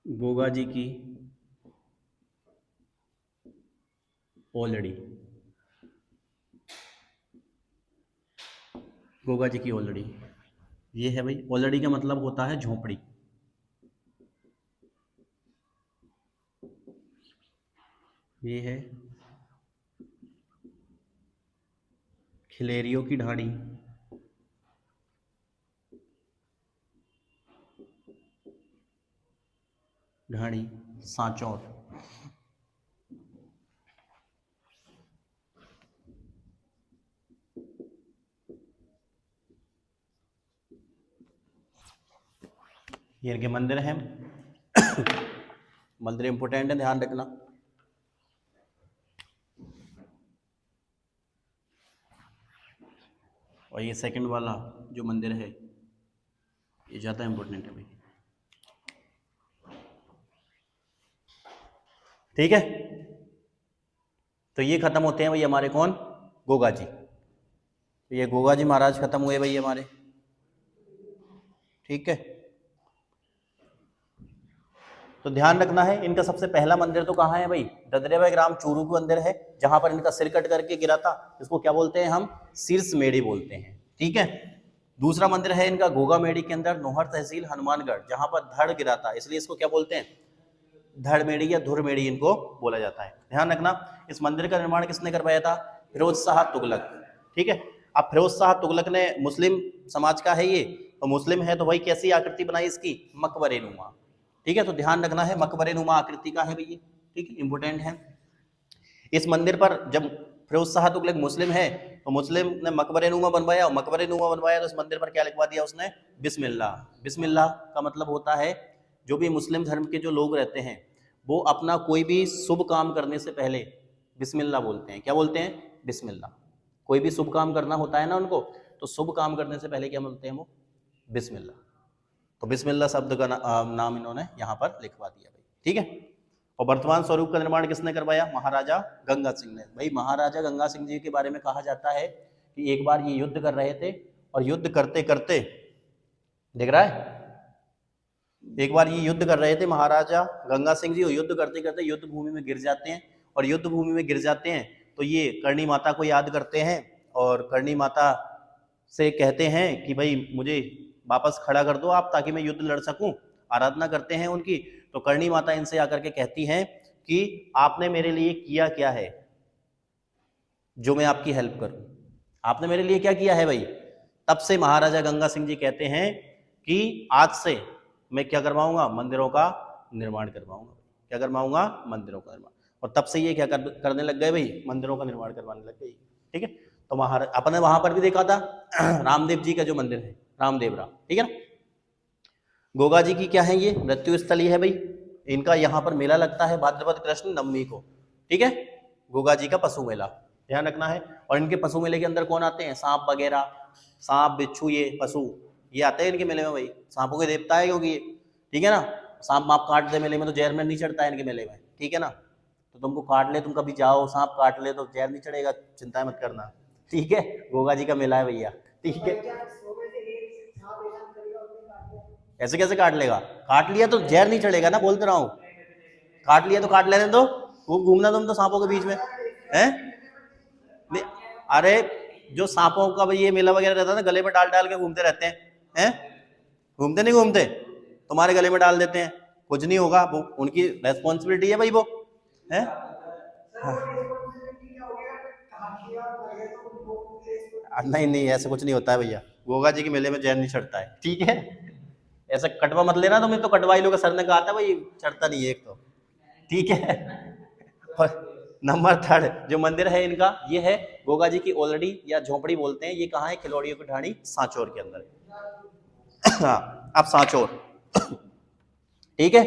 गोगा जी की ओलड़ी। गोगा जी की ओलड़ी ये है भाई। ओलड़ी का मतलब होता है झोपड़ी। ये है खिलेरियों की ढाणी। ढाणी सांचौर। ये इनके मंदिर हैं। मंदिर इंपोर्टेंट है, ध्यान रखना। और ये सेकंड वाला जो मंदिर है ये ज़्यादा इंपॉर्टेंट है भाई। ठीक है, तो ये खत्म होते हैं भाई हमारे कौन? गोगा जी। तो ये गोगा जी महाराज खत्म हुए भाई हमारे। ठीक है, तो ध्यान रखना है, इनका सबसे पहला मंदिर तो कहाँ है भाई? ददरेवा ग्राम चूरू के अंदर है, जहां पर इनका सिर कट करके गिरा था। इसको क्या बोलते हैं हम? शीर्ष मेढ़ी बोलते हैं। ठीक है, दूसरा मंदिर है इनका गोगा मेढ़ी के अंदर, नोहर तहसील हनुमानगढ़, जहां पर धड़ गिरा था, इसलिए इसको क्या बोलते हैं? धड़मेड़ी या धुरमेड़ी इनको बोला जाता है। ध्यान रखना, इस मंदिर का निर्माण किसने करवाया था? फिरोज शाह तुगलक। ठीक है, अब फिरोज शाह तुगलक ने, मुस्लिम समाज का है ये, तो मुस्लिम है तो भाई कैसी आकृति बनाई इसकी? मकबरे नुमा। ठीक है, तो ध्यान रखना है मकबरे नुमा आकृति का है भैया। ठीक है, इंपोर्टेंट है। इस मंदिर पर जब फिरोज शाह तुगलक मुस्लिम है तो मुस्लिम ने मकबरे नुमा बनवाया, और मकबरे नुमा बनवाया तो इस मंदिर पर क्या लिखवा दिया उसने? बिस्मिल्लाह। बिस्मिल्लाह का मतलब होता है, जो भी मुस्लिम धर्म के जो लोग रहते हैं वो अपना कोई भी शुभ काम करने से पहले बिस्मिल्लाह बोलते हैं। क्या बोलते हैं? बिस्मिल्लाह। कोई भी शुभ काम करना होता है ना उनको, तो शुभ काम करने से पहले क्या बोलते हैं वो? बिस्मिल्लाह। तो बिस्मिल्लाह शब्द का नाम इन्होंने यहाँ पर लिखवा दिया भाई। ठीक है, और वर्तमान स्वरूप का निर्माण किसने करवाया? महाराजा गंगा सिंह ने। भाई महाराजा गंगा सिंह जी के बारे में कहा जाता है कि एक बार ये युद्ध कर रहे थे, और युद्ध करते करते, देख रहा है, एक बार ये युद्ध कर रहे थे महाराजा गंगा सिंह जी, और युद्ध करते करते युद्ध भूमि में गिर जाते हैं, और युद्ध भूमि में गिर जाते हैं तो ये करणी माता को याद करते हैं, और करणी माता से कहते हैं कि भाई मुझे वापस खड़ा कर दो आप, ताकि मैं युद्ध लड़ सकूं। आराधना करते हैं उनकी। तो करणी माता इनसे आकर के कहती हैं कि आपने मेरे लिए किया क्या है जो मैं आपकी हेल्प करूं? आपने मेरे लिए क्या किया है भाई? तब से महाराजा गंगा सिंह जी कहते हैं कि आज से मैं क्या करवाऊंगा? मंदिरों का निर्माण करवाऊंगा। क्या करवाऊंगा? मंदिरों का निर्माण। और तब से ये क्या करने लग गए भाई? मंदिरों का निर्माण करवाने लग गए। ठीक है, तो महाराज अपने वहां पर भी देखा था रामदेव जी का जो मंदिर है, रामदेवरा। ठीक है ना, गोगा जी की क्या है ये? मृत्यु स्थली है भाई। इनका यहाँ पर मेला लगता है भाद्रपद कृष्ण नवमी को। ठीक है, गोगा जी का पशु मेला, ध्यान रखना है। और इनके पशु मेले के अंदर कौन आते हैं? सांप वगैरह, सांप बिच्छू, ये पशु ये आते हैं इनके मेले में भाई। सांपों के देवता है क्योंकि ये, ठीक है ना। सांप माप काट दे मेले में तो जहर में नहीं चढ़ता है इनके मेले में। ठीक है ना, तो तुमको काट ले, तुम कभी जाओ सांप काट ले तो जहर नहीं चढ़ेगा, चिंता मत करना। ठीक है, गोगा जी का मेला है भैया। ठीक है, ऐसे कैसे काट लेगा? काट लिया तो जहर नहीं चढ़ेगा ना, बोलते रहा हूँ। काट लिया तो काट लेने दो, वो घूमना तुम तो सांपों के बीच में है। अरे जो सांपों का भाई ये मेला वगैरह रहता है ना, गले में डाल डाल के घूमते रहते हैं। घूमते नहीं घूमते? तुम्हारे गले में डाल देते हैं, कुछ नहीं होगा, वो उनकी रेस्पॉन्सिबिलिटी है भाई वो है। नहीं नहीं, ऐसा कुछ नहीं होता है भैया, गोगा जी के मेले में जहर नहीं चढ़ता है। ठीक है, ऐसा कटवा मत लेना तुम्हें, तो कटवाई लोग सर ने कहा था भाई चढ़ता नहीं है एक तो। ठीक है, और नंबर 3 जो मंदिर है इनका, ये है गोगा जी की ओलड़ी या झोपड़ी बोलते हैं। ये कहाँ है? खिलौड़ियों की ढाणी सांचौर के अंदर है। हाँ, अब सांचौर। ठीक है,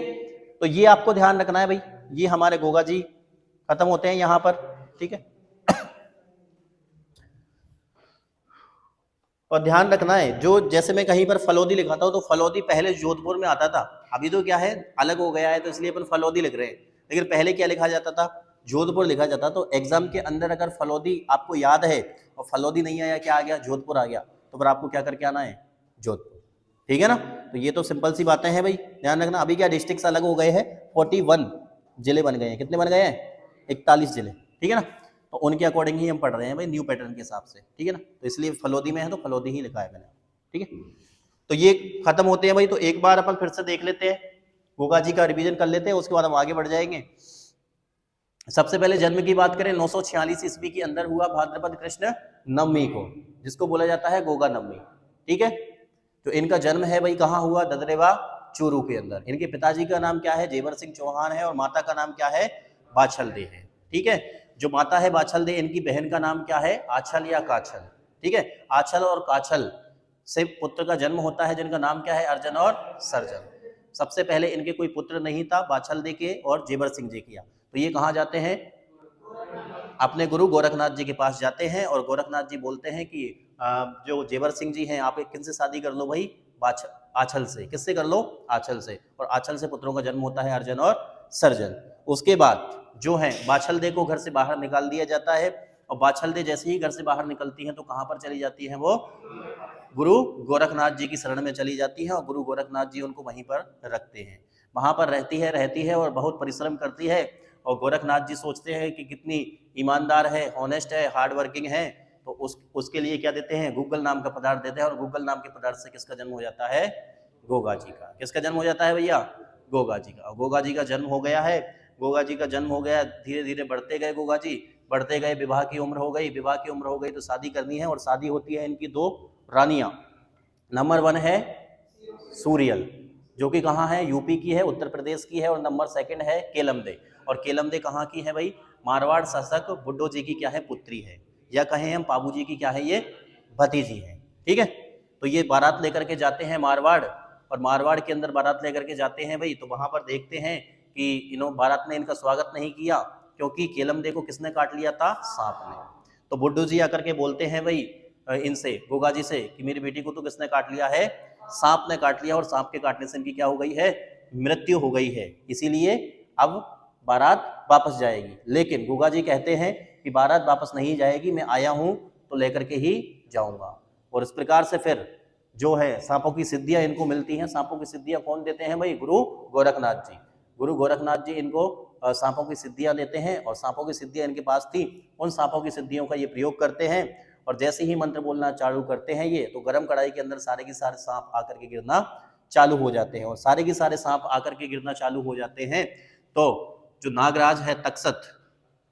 तो ये आपको ध्यान रखना है भाई, ये हमारे गोगा जी खत्म होते हैं यहाँ पर। ठीक है, और ध्यान रखना है, जो जैसे मैं कहीं पर फलोदी लिखाता हूँ तो फलोदी पहले जोधपुर में आता था, अभी तो क्या है अलग हो गया है, तो इसलिए अपन फलोदी लिख रहे हैं। लेकिन पहले क्या लिखा जाता था? जोधपुर लिखा जाता। तो एग्जाम के अंदर अगर फलोदी आपको याद है और फलोदी नहीं आया, क्या आ गया? जोधपुर आ गया, तो फिर आपको क्या करके आना है? जोधपुर। ठीक है ना, तो ये तो सिंपल सी बातें हैं भाई, ध्यान रखना। अभी क्या डिस्ट्रिक्ट अलग हो गए हैं, 41 जिले बन गए हैं। कितने बन गए हैं? 41 जिले। ठीक है ना, तो उनके अकॉर्डिंग ही हम पढ़ रहे हैं भाई, न्यू पैटर्न के हिसाब से। ठीक है ना, तो इसलिए फलोदी में है तो फलोदी ही लिखा है मैंने। ठीक है, तो ये खत्म होते हैं भाई। तो एक बार अपन फिर से देख लेते हैं, गोगा जी का रिवीजन कर लेते हैं, उसके बाद हम आगे बढ़ जाएंगे। सबसे पहले जन्म की बात करें, 946 ईस्वी के अंदर हुआ भाद्रपद कृष्ण नवमी को, जिसको बोला जाता है गोगा नवमी। ठीक है, तो इनका जन्म है भाई कहाँ हुआ? ददरेवा चूरू के अंदर। इनके पिताजी का नाम क्या है? जेवर सिंह चौहान है, और माता का नाम क्या है? बाछल दे है। ठीक है, जो माता है बाछल दे, इनकी बहन का नाम क्या है? आछल या काछल। ठीक है, आछल और काछल से पुत्र का जन्म होता है, जिनका नाम क्या है? अर्जन और सर्जन। सबसे पहले इनके कोई पुत्र नहीं था, बाछल दे के और जेवर सिंह जी किया। तो ये कहाँ जाते हैं? अपने गुरु गोरखनाथ जी के पास जाते हैं, और गोरखनाथ जी बोलते हैं कि जो जेवर सिंह जी हैं, आप किनसे शादी कर लो भाई? आछल से। किससे कर लो? आछल से। और आछल से पुत्रों का जन्म होता है, अर्जन और सर्जन। उसके बाद जो है बाछल दे को घर से बाहर निकाल दिया जाता है, और बाछल दे जैसे ही घर से बाहर निकलती हैं तो कहाँ पर चली जाती हैं? वो गुरु गोरखनाथ जी की शरण में चली जाती हैं, और गुरु गोरखनाथ जी उनको वहीं पर रखते हैं। वहां पर रहती है और बहुत परिश्रम करती है। और गोरखनाथ जी सोचते हैं कि कितनी ईमानदार है, ऑनेस्ट है, हार्ड वर्किंग है, तो उसके लिए क्या देते हैं? गूगल नाम का पदार्थ देते हैं। और गूगल नाम के पदार्थ से किसका जन्म हो जाता है? गोगा जी का। किसका जन्म हो जाता है भैया? गोगा जी का। गोगा जी का जन्म हो गया है, गोगा जी का जन्म हो गया, धीरे धीरे बढ़ते गए गोगा जी, बढ़ते गए, विवाह की उम्र हो गई, विवाह की उम्र हो गई तो शादी करनी है, और शादी होती है इनकी 2 रानियां। नंबर 1 है सूरियल, जो कि कहाँ है, यूपी की है, उत्तर प्रदेश की है, और नंबर 2 है केलमदे। और केलमदे कहाँ की है भाई, मारवाड़ शासक बुड्ढो जी की क्या है, पुत्री है, या कहें हम पाबू जी की क्या है, ये भतीजी है। ठीक है, तो ये बारात लेकर के जाते हैं मारवाड़, और मारवाड़ के अंदर बारात लेकर के जाते हैं भाई, तो वहां पर देखते हैं कि बारात ने इनका स्वागत नहीं किया, क्योंकि केलमदे को किसने काट लिया था, सांप ने। तो बुड्ढू जी आकर के बोलते हैं भाई इनसे, गोगा जी से, कि मेरी बेटी को तो किसने काट लिया है, सांप ने काट लिया, और सांप के काटने से इनकी क्या हो गई है, मृत्यु हो गई है, इसीलिए अब बारात वापस जाएगी। लेकिन गोगा जी कहते हैं कि बारात वापस नहीं जाएगी, मैं आया हूं तो लेकर के ही जाऊंगा। और इस प्रकार से फिर जो है सांपों की सिद्धियां इनको मिलती हैं। सांपों की सिद्धियां कौन देते हैं भाई, गुरु गोरखनाथ जी। गुरु गोरखनाथ जी इनको सांपों की सिद्धियां देते हैं, और सांपों की सिद्धियां इनके पास थी, उन सांपों की सिद्धियों का ये प्रयोग करते हैं, और जैसे ही मंत्र बोलना चालू करते हैं ये, तो गर्म कढ़ाई के अंदर सारे के सारे सांप आकर के गिरना चालू हो जाते हैं, और सारे के सारे सांप आकर के गिरना चालू हो जाते हैं। तो जो नागराज है, तक्षत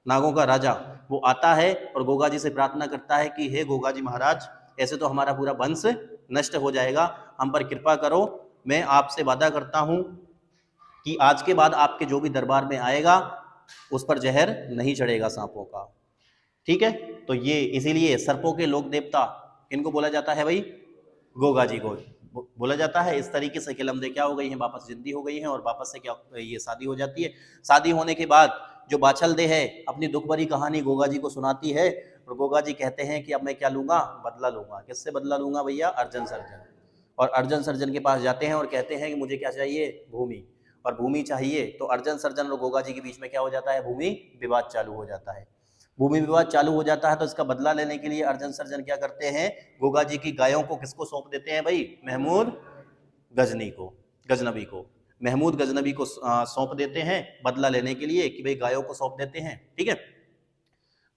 नागों का राजा, वो आता है और गोगा जी से प्रार्थना करता है कि हे गोगा जी महाराज, ऐसे तो हमारा पूरा वंश नष्ट हो जाएगा, हम पर कृपा करो, मैं आपसे वादा करता हूं कि आज के बाद आपके जो भी दरबार में आएगा उस पर जहर नहीं चढ़ेगा सांपों का। ठीक है, तो ये इसीलिए सर्पों के लोक देवता किनको बोला जाता है भाई, गोगा जी को बोला जाता है। इस तरीके से केलमदे क्या हो गई हैं, वापस जिंदी हो गई हैं, और वापस से क्या ये शादी हो जाती है। शादी होने के बाद जो बाछलदे है अपनी दुख भरी कहानी गोगा जी को सुनाती है, और गोगा जी कहते हैं कि अब मैं क्या लूंगा, बदला लूंगा। किससे बदला लूंगा भैया, अर्जन सर्जन। और अर्जन सर्जन के पास जाते हैं और कहते हैं कि मुझे क्या चाहिए, भूमि, और भूमि चाहिए। तो अर्जन सर्जन और गोगा जी के बीच में क्या हो जाता है, भूमि विवाद चालू हो जाता है। भूमि विवाद चालू हो जाता है, तो इसका बदला लेने के लिए अर्जन सर्जन क्या करते हैं, गोगा जी की गायों को किसको सौंप देते हैं भाई, महमूद गजनी को, गजनबी को, महमूद गजनबी को सौंप देते हैं बदला लेने के लिए, कि भाई गायों को सौंप देते हैं। ठीक है,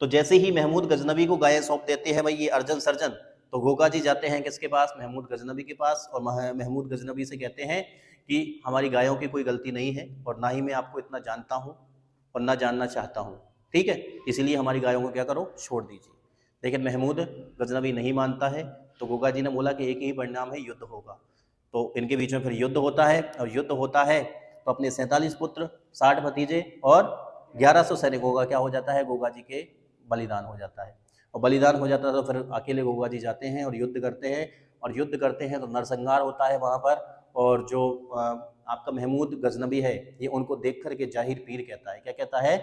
तो जैसे ही महमूद गजनबी को गायें सौंप देते हैं भाई ये अर्जन सर्जन, तो गोगा जी जाते हैं किसके पास, महमूद गजनबी के पास, और महमूद गजनबी से कहते हैं कि हमारी गायों की कोई गलती नहीं है, और ना ही मैं आपको इतना जानता हूँ और ना जानना चाहता हूँ, ठीक है, इसलिए हमारी गायों को क्या करो, छोड़ दीजिए। लेकिन महमूद गजनबी नहीं मानता है, तो गोगा जी ने बोला कि एक ही परिणाम है, युद्ध होगा। तो इनके बीच में फिर युद्ध होता है, और युद्ध होता है तो अपने 47 पुत्र, 60 भतीजे और 1100 सैनिकों का क्या हो जाता है, गोगा जी के बलिदान हो जाता है। और बलिदान हो जाता है तो फिर अकेले गोगा जी जाते हैं और युद्ध करते हैं, और युद्ध करते हैं तो नरसंहार होता है वहाँ पर। और जो आपका महमूद गजनबी है, ये उनको देख करके जाहिर पीर कहता है, क्या कहता है,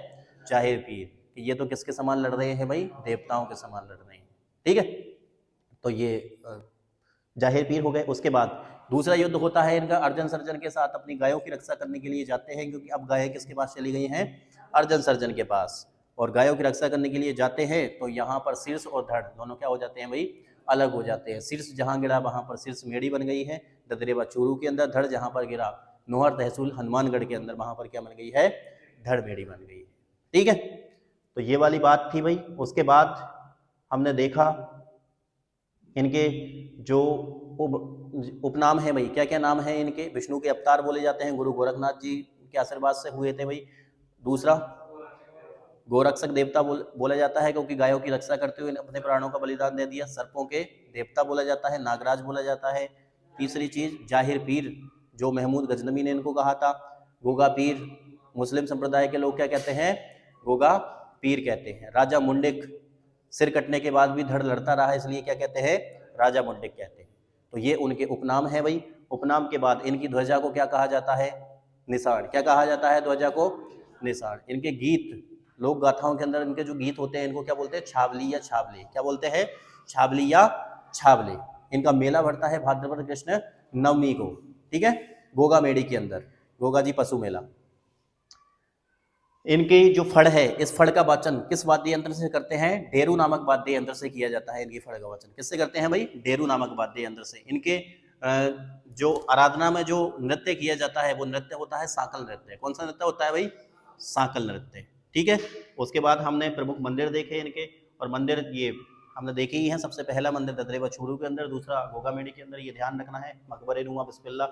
जाहिर पीर, कि ये तो किसके समान लड़ रहे हैं भाई, देवताओं के समान लड़ रहे हैं। ठीक है, तो ये जाहिर पीर हो गए। उसके बाद दूसरा युद्ध होता है इनका अर्जन सर्जन के साथ, अपनी गायों की रक्षा करने के लिए जाते हैं, क्योंकि अब गायें किसके पास चली गई हैं, अर्जन सर्जन के पास, और गायों की रक्षा करने के लिए जाते हैं। तो यहाँ पर शीर्ष और धड़ दोनों क्या हो जाते हैं भाई, अलग हो जाते हैं। शीर्ष जहाँ गिरा वहाँ पर शीर्ष मेड़ी बन गई है ददरेवा चूरू के अंदर, धड़ जहाँ पर गिरा नोहर तहसील हनुमानगढ़ के अंदर, वहाँ पर क्या बन गई है, धड़ मेड़ी बन गई है। ठीक है, तो ये वाली बात थी भाई। उसके बाद हमने देखा इनके जो उपनाम है भाई, क्या क्या नाम है इनके, विष्णु के अवतार बोले जाते हैं, गुरु गोरखनाथ जी के आशीर्वाद से हुए थे भाई। दूसरा गोरक्षक देवता बोला जाता है, क्योंकि गायों की रक्षा करते हुए अपने प्राणों का बलिदान दे दिया। सर्पों के देवता बोला जाता है, नागराज बोला जाता है। तीसरी चीज जाहिर पीर, जो महमूद गजनबी ने इनको कहा था। गोगा पीर, मुस्लिम संप्रदाय के लोग क्या कहते हैं, गोगा पीर कहते हैं। राजा मुंडिक, सिर कटने के बाद भी धड़ लड़ता रहा, इसलिए क्या कहते हैं, राजा मुंडिक कहते हैं। तो ये उनके उपनाम है भाई। उपनाम के बाद इनकी ध्वजा को क्या कहा जाता है, निशान। क्या कहा जाता है ध्वजा को, निशान। इनके गीत, लोक गाथाओं के अंदर इनके जो गीत होते हैं, इनको क्या बोलते हैं, छावली या छावले। क्या बोलते हैं, छावली या छावले। इनका मेला भरता है भाद्रपद कृष्ण नवमी को, ठीक है, गोगा मेड़ी के अंदर, गोगा जी पशु मेला। इनकी जो फड़ है, इस फड़ का वाचन किस वाद्य यंत्र से करते हैं, डेरू नामक वाद्य यंत्र से किया जाता है। इनकी फड़ का वाचन किससे करते हैं भाई, डेरू नामक वाद्य यंत्र से। इनके जो आराधना में जो नृत्य किया जाता है, वो नृत्य होता है सांकल नृत्य। कौन सा नृत्य होता है भाई, सांकल नृत्य। ठीक है, उसके बाद हमने प्रमुख मंदिर देखे इनके, और मंदिर ये हमने देखे ही हैं। सबसे पहला मंदिर ददरेवा चूरू के अंदर, दूसरा गोगा मेड़ी के अंदर, ये ध्यान रखना है, मकबरे नुमा बिस्मिल्लाह।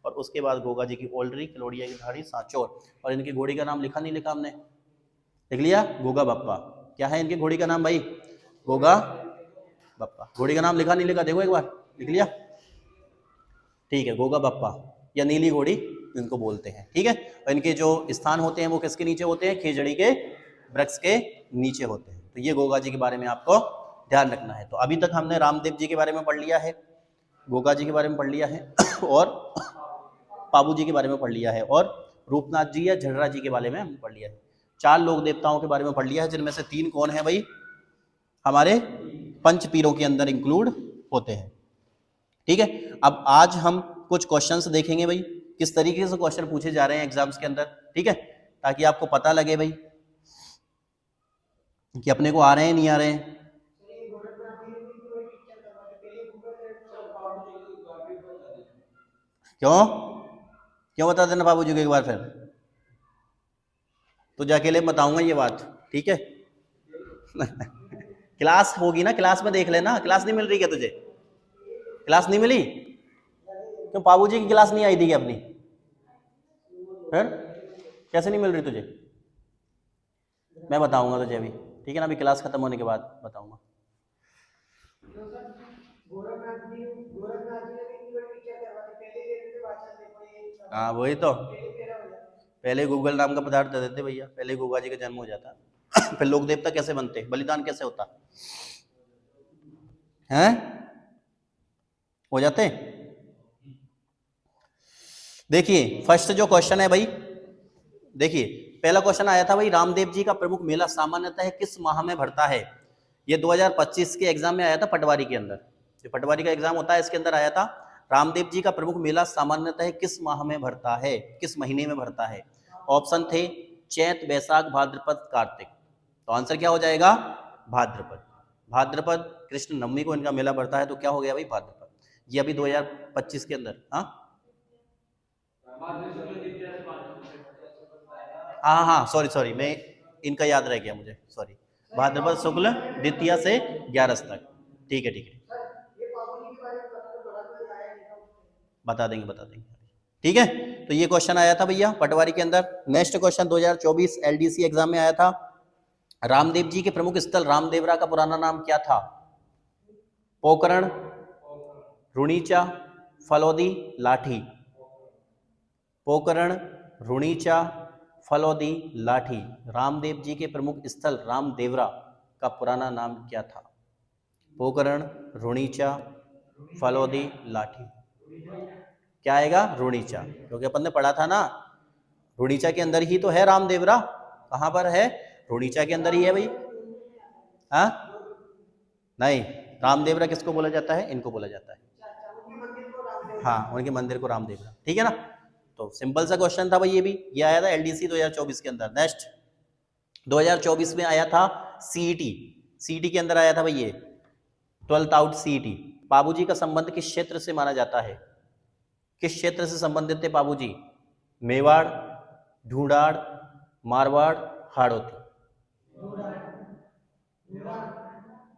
और उसके बाद गोगा जी की ओल्ड्री, कलोड़िया की धाड़ी, सांचौर। और इनकी घोड़ी का नाम लिखा नहीं लिखा हमने? लिख लिया, गोगा बप्पा। क्या है इनकी घोड़ी का नाम भाई? गोगा बप्पा। घोड़ी का नाम लिखा नहीं लिखा देखो एक बार, लिख लिया? ठीक है, गोगा बप्पा या नीली घोड़ी इनको बोलते हैं। ठीक है, और इनके जो स्थान होते हैं वो किसके नीचे होते हैं? खेजड़ी के वृक्ष के नीचे होते हैं। तो ये गोगा जी के बारे में आपको ध्यान रखना है। तो अभी तक हमने रामदेव जी के बारे में पढ़ लिया है, गोगा जी के बारे में पढ़ लिया है और पाबू जी के बारे में पढ़ लिया है, और रूपनाथ जी या झर्रा जी के बारे में हमने पढ़ लिया है। 4 लोक देवताओं के बारे में पढ़ लिया है, जिनमें से 3 कौन है भाई? हमारे पंच पीरों के अंदर इंक्लूड होते हैं। ठीक है, अब आज हम कुछ क्वेश्चंस देखेंगे भाई, किस तरीके से क्वेश्चन पूछे जा रहे हैं एग्जाम्स के अंदर। ठीक है, ताकि आपको पता लगे भाई कि अपने को आ रहे हैं नहीं आ रहे हैं। क्यों क्यों बता देना बाबू जी को एक बार, फिर तो जाके ले बताऊंगा ये बात। ठीक है क्लास होगी ना, क्लास में देख लेना। क्लास नहीं मिल रही क्या तुझे? क्लास नहीं मिली? क्यों, बाबू जी की क्लास नहीं आई थी क्या अपनी? फिर कैसे नहीं मिल रही तुझे? मैं बताऊंगा तुझे अभी, ठीक है ना? अभी क्लास खत्म होने के बाद बताऊंगा। हाँ वही तो, पहले गूगल नाम का पदार्थ दे देते भैया, पहले गोगा जी का जन्म हो जाता फिर लोक देवता कैसे बनते, बलिदान कैसे होता हैं? हो जाते। देखिए फर्स्ट जो क्वेश्चन है भाई, देखिए पहला क्वेश्चन आया था भाई, रामदेव जी का प्रमुख मेला सामान्यतः किस माह में भरता है? ये 2025 के एग्जाम में आया था, पटवारी के अंदर। जो पटवारी का एग्जाम होता है इसके अंदर आया था, रामदेव जी का प्रमुख मेला सामान्यतः किस माह में भरता है, किस महीने में भरता है? ऑप्शन थे चैत, बैसाख, भाद्रपद, कार्तिक। तो आंसर क्या हो जाएगा? भाद्रपद। भाद्रपद कृष्ण नवमी को इनका मेला भरता है, तो क्या हो गया भाई? भाद्रपद। ये अभी 2025 के अंदर। हाँ सॉरी मैं इनका याद रह गया मुझे, सॉरी। भाद्रपद शुक्ल द्वितीया से 11 तक। ठीक है बता देंगे। ठीक है, तो ये क्वेश्चन आया था भैया पटवारी के अंदर। नेक्स्ट क्वेश्चन 2024 एलडीसी एग्जाम में आया था, रामदेव जी के प्रमुख स्थल रामदेवरा का पुराना नाम क्या था? पोकरण, रुणीचा, फलौदी, लाठी। पोकरण, रुणीचा, फलौदी, लाठी। रामदेव जी के प्रमुख स्थल रामदेवरा का पुराना नाम क्या था? पोकरण, रुणीचा, फलौदी, लाठी। क्या आएगा? रुणीचा, क्योंकि अपन ने पढ़ा था ना, रुणीचा के अंदर ही तो है रामदेवरा। कहां पर है? रुणीचा के अंदर ही है भाई। हाँ नहीं, रामदेवरा किसको बोला जाता है? इनको बोला जाता है। हाँ, उनके मंदिर को रामदेवरा। ठीक है ना? तो सिंपल सा क्वेश्चन था भाई ये भी, ये आया था एलडीसी 2024 के अंदर। नेक्स्ट 2024 में आया था सीईटी। सीईटी के अंदर आया था भाई ये 12th आउट सीईटी। बाबूजी का संबंध किस क्षेत्र से माना जाता है? किस क्षेत्र से संबंधित थे बाबूजी? मेवाड़, ढूंढाड़, मारवाड़, हाड़ौती।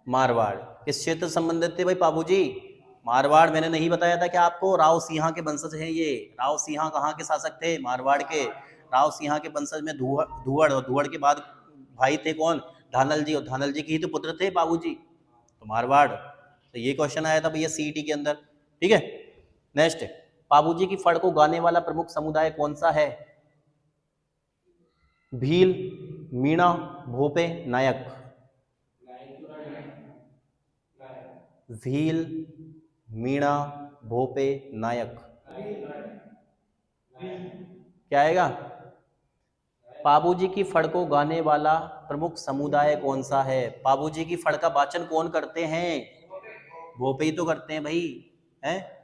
मारवाड़। किस क्षेत्र से संबंधित थे भाई बाबूजी? मारवाड़। मैंने नहीं बताया था कि आपको राव सिंहा के वंशज हैं ये? राव सिंहा कहाँ के शासक थे? मारवाड़ के। राव सिंहा के वंशज में धुवड़, और धुवड़ के बाद भाई थे कौन? धानल जी, और धानल जी के ही तो पुत्र थे बाबूजी, तो मारवाड़। तो ये क्वेश्चन आया था भैया सीईटी के अंदर। ठीक है, नेक्स्ट, बाबूजी की फड़ को गाने वाला प्रमुख समुदाय कौन सा है? भील, मीणा, भोपे, नायक। भील, मीणा, भोपे, नायक। क्या आएगा? बाबूजी की फड़ को गाने वाला प्रमुख समुदाय कौन सा है? बाबूजी की फड़ का वाचन कौन करते हैं? भोपे ही तो करते हैं भाई, हैं?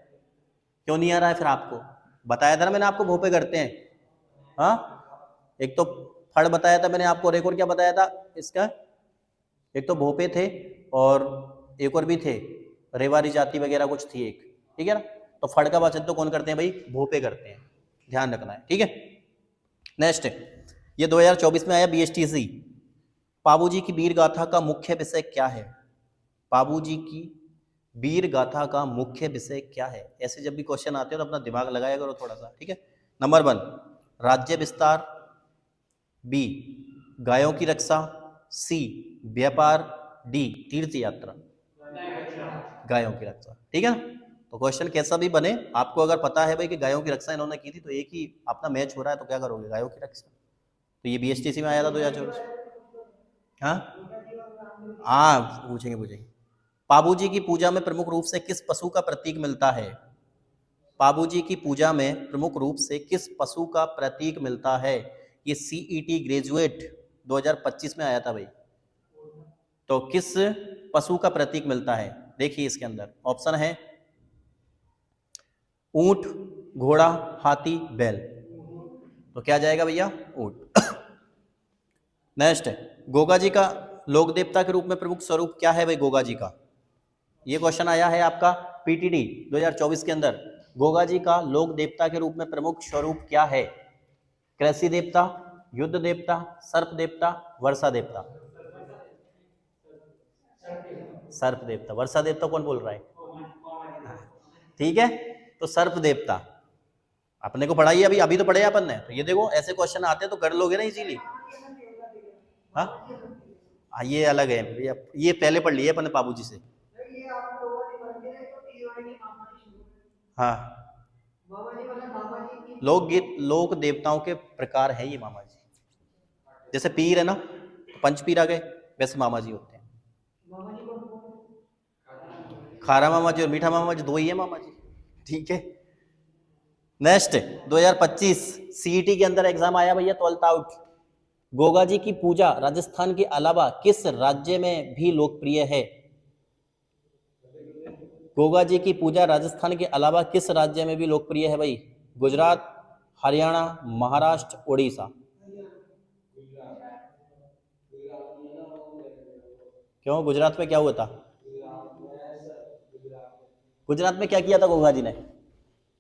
क्यों नहीं आ रहा है फिर आपको? बताया था ना मैंने आपको, भोपे करते हैं। हाँ, एक तो फड़ बताया था मैंने आपको, और एक और क्या बताया था इसका? एक तो भोपे थे, और एक और भी थे, रेवारी जाति वगैरह कुछ थी एक। ठीक है ना? तो फड़ का वाचन तो कौन करते हैं भाई? भोपे करते हैं, ध्यान रखना है। ठीक है, नेक्स्ट, ये 2024 में आया बीएसटीसी। बाबूजी की वीर गाथा का मुख्य विषय क्या है? बाबूजी की वीर गाथा का मुख्य विषय क्या है? ऐसे जब भी क्वेश्चन आते हैं तो अपना दिमाग लगाया करो थोड़ा सा, ठीक है। नंबर 1 राज्य विस्तार, बी गायों की रक्षा, सी व्यापार, डी तीर्थ यात्रा। गायों की रक्षा, ठीक है ना। तो क्वेश्चन कैसा भी बने, आपको अगर पता है भाई कि गायों की रक्षा इन्होंने की थी तो एक ही अपना मैच हो रहा है, तो क्या करोगे? गायों की रक्षा। तो ये बीएसटीसी में आया था 2024। हाँ हाँ, पूछेंगे। पाबूजी की पूजा में प्रमुख रूप से किस पशु का प्रतीक मिलता है? पाबूजी की पूजा में प्रमुख रूप से किस पशु का प्रतीक मिलता है? ये सीईटी ग्रेजुएट 2025 में आया था भाई। तो किस पशु का प्रतीक मिलता है? देखिए इसके अंदर ऑप्शन है ऊंट, घोड़ा, हाथी, बैल। तो क्या जाएगा भैया? ऊंट। नेक्स्ट है गोगा जी का लोक देवता के रूप में प्रमुख स्वरूप क्या है भाई? गोगा जी का ये क्वेश्चन आया है आपका पीटीडी 2024 के अंदर। गोगा जी का लोक देवता के रूप में प्रमुख स्वरूप क्या है? कृषि देवता, युद्ध देवता, सर्प देवता, वर्षा देवता। सर्प देवता। वर्षा देवता कौन बोल रहा है? ठीक है, तो सर्प देवता अपने को पढ़ाई अभी अभी तो पढ़े अपन ने। तो ये देखो ऐसे क्वेश्चन आते हैं तो कर लोगे ना इजीली। हाँ ये अलग है, ये पहले पढ़ लिए अपन ने बाबूजी से। हाँ लोकगीत लोक देवताओं के प्रकार है ये मामा जी। जैसे पीर है ना, पंच पीर आ गए, वैसे मामा जी होते हैं। खारा मामा जी और मीठा मामा जी 2 ही है मामा जी, ठीक है। नेक्स्ट 2025 सीईटी के अंदर एग्जाम आया भैया 12th आउट। गोगा जी की पूजा राजस्थान के अलावा किस राज्य में भी लोकप्रिय है? गोगा जी की पूजा राजस्थान के अलावा किस राज्य में भी लोकप्रिय है भाई? गुजरात, हरियाणा, महाराष्ट्र, उड़ीसा। क्यों गुजरात में क्या हुआ था? गुजरात में क्या किया था गोगा जी ने?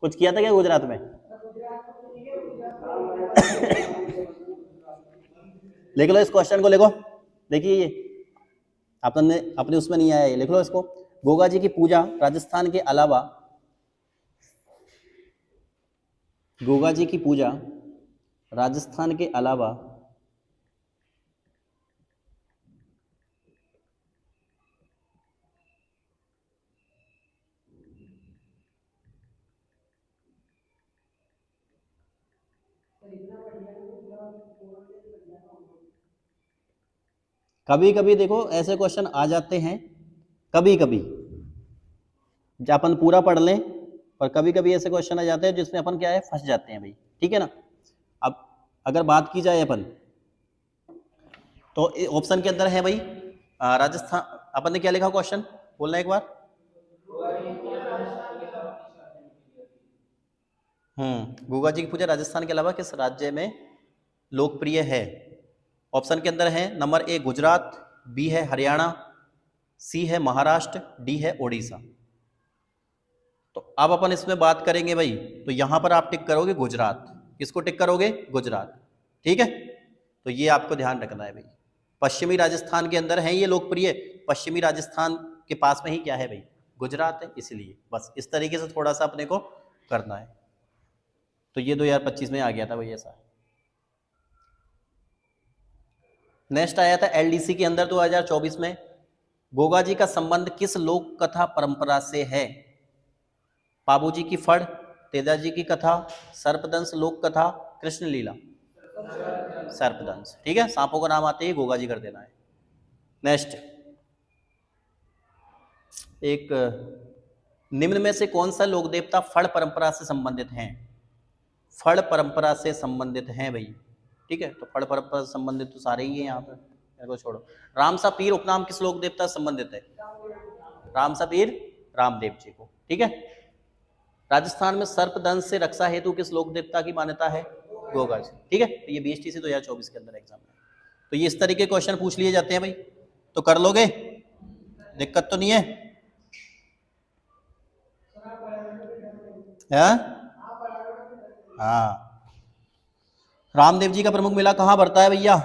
कुछ किया था क्या गुजरात में? लिख लो इस क्वेश्चन को, लिखो। देखिए ये अपने अपने उसमें नहीं आया, ये लिख लो इसको। गोगा जी की पूजा राजस्थान के अलावा, गोगा जी की पूजा राजस्थान के अलावा कभी कभी देखो ऐसे क्वेश्चन आ जाते हैं, कभी कभी अपन पूरा पढ़ लें, पर कभी कभी ऐसे क्वेश्चन आ जाते हैं जिसमें अपन क्या है फंस जाते हैं भाई, ठीक है ना। अब अगर बात की जाए अपन तो ऑप्शन के अंदर है भाई राजस्थान। अपन ने क्या लिखा क्वेश्चन बोलना एक बार? गोगा जी की पूजा राजस्थान के अलावा किस राज्य में लोकप्रिय है? ऑप्शन के अंदर है नंबर 1 गुजरात, बी है हरियाणा, सी है महाराष्ट्र, डी है उड़ीसा। तो अब अपन इसमें बात करेंगे भाई, तो यहां पर आप टिक करोगे गुजरात। किसको टिक करोगे? गुजरात, ठीक है। तो ये आपको ध्यान रखना है भाई, पश्चिमी राजस्थान के अंदर है ये लोकप्रिय। पश्चिमी राजस्थान के पास में ही क्या है भाई? गुजरात है, इसलिए बस इस तरीके से थोड़ा सा अपने को करना है। तो ये 2025 में आ गया था भाई ऐसा। नेक्स्ट आया था एलडीसी के अंदर 2024 में। गोगा जी का संबंध किस लोक कथा परंपरा से है? पाबूजी की फड़, तेजाजी की कथा, सर्पदंश लोक कथा, कृष्ण लीला। सर्पदंश, ठीक है। सांपों का नाम आते ही गोगा जी कर देना है। नेक्स्ट एक निम्न में से कौन सा लोक देवता फड़ परंपरा से संबंधित हैं? फड़ परंपरा से संबंधित हैं भाई, ठीक है। तो फड़ परंपरा से संबंधित तो सारे ही हैं यहाँ पर, मेरे को छोड़ो। रामसा पीर उपनाम किस लोक देवता से संबंधित है? रामसा पीर रामदेव जी को, ठीक है। राजस्थान में सर्पदंश से रक्षा हेतु किस लोक देवता की मान्यता है? गोगा जी, ठीक है। तो ये बीएसटीसी 2024 के अंदर एग्जाम है। तो ये इस तरीके क्वेश्चन पूछ लिए जाते हैं भाई, तो कर लोगे, दिक्कत तो नहीं है? हाँ। रामदेव जी का प्रमुख मेला कहाँ बढ़ता है भैया?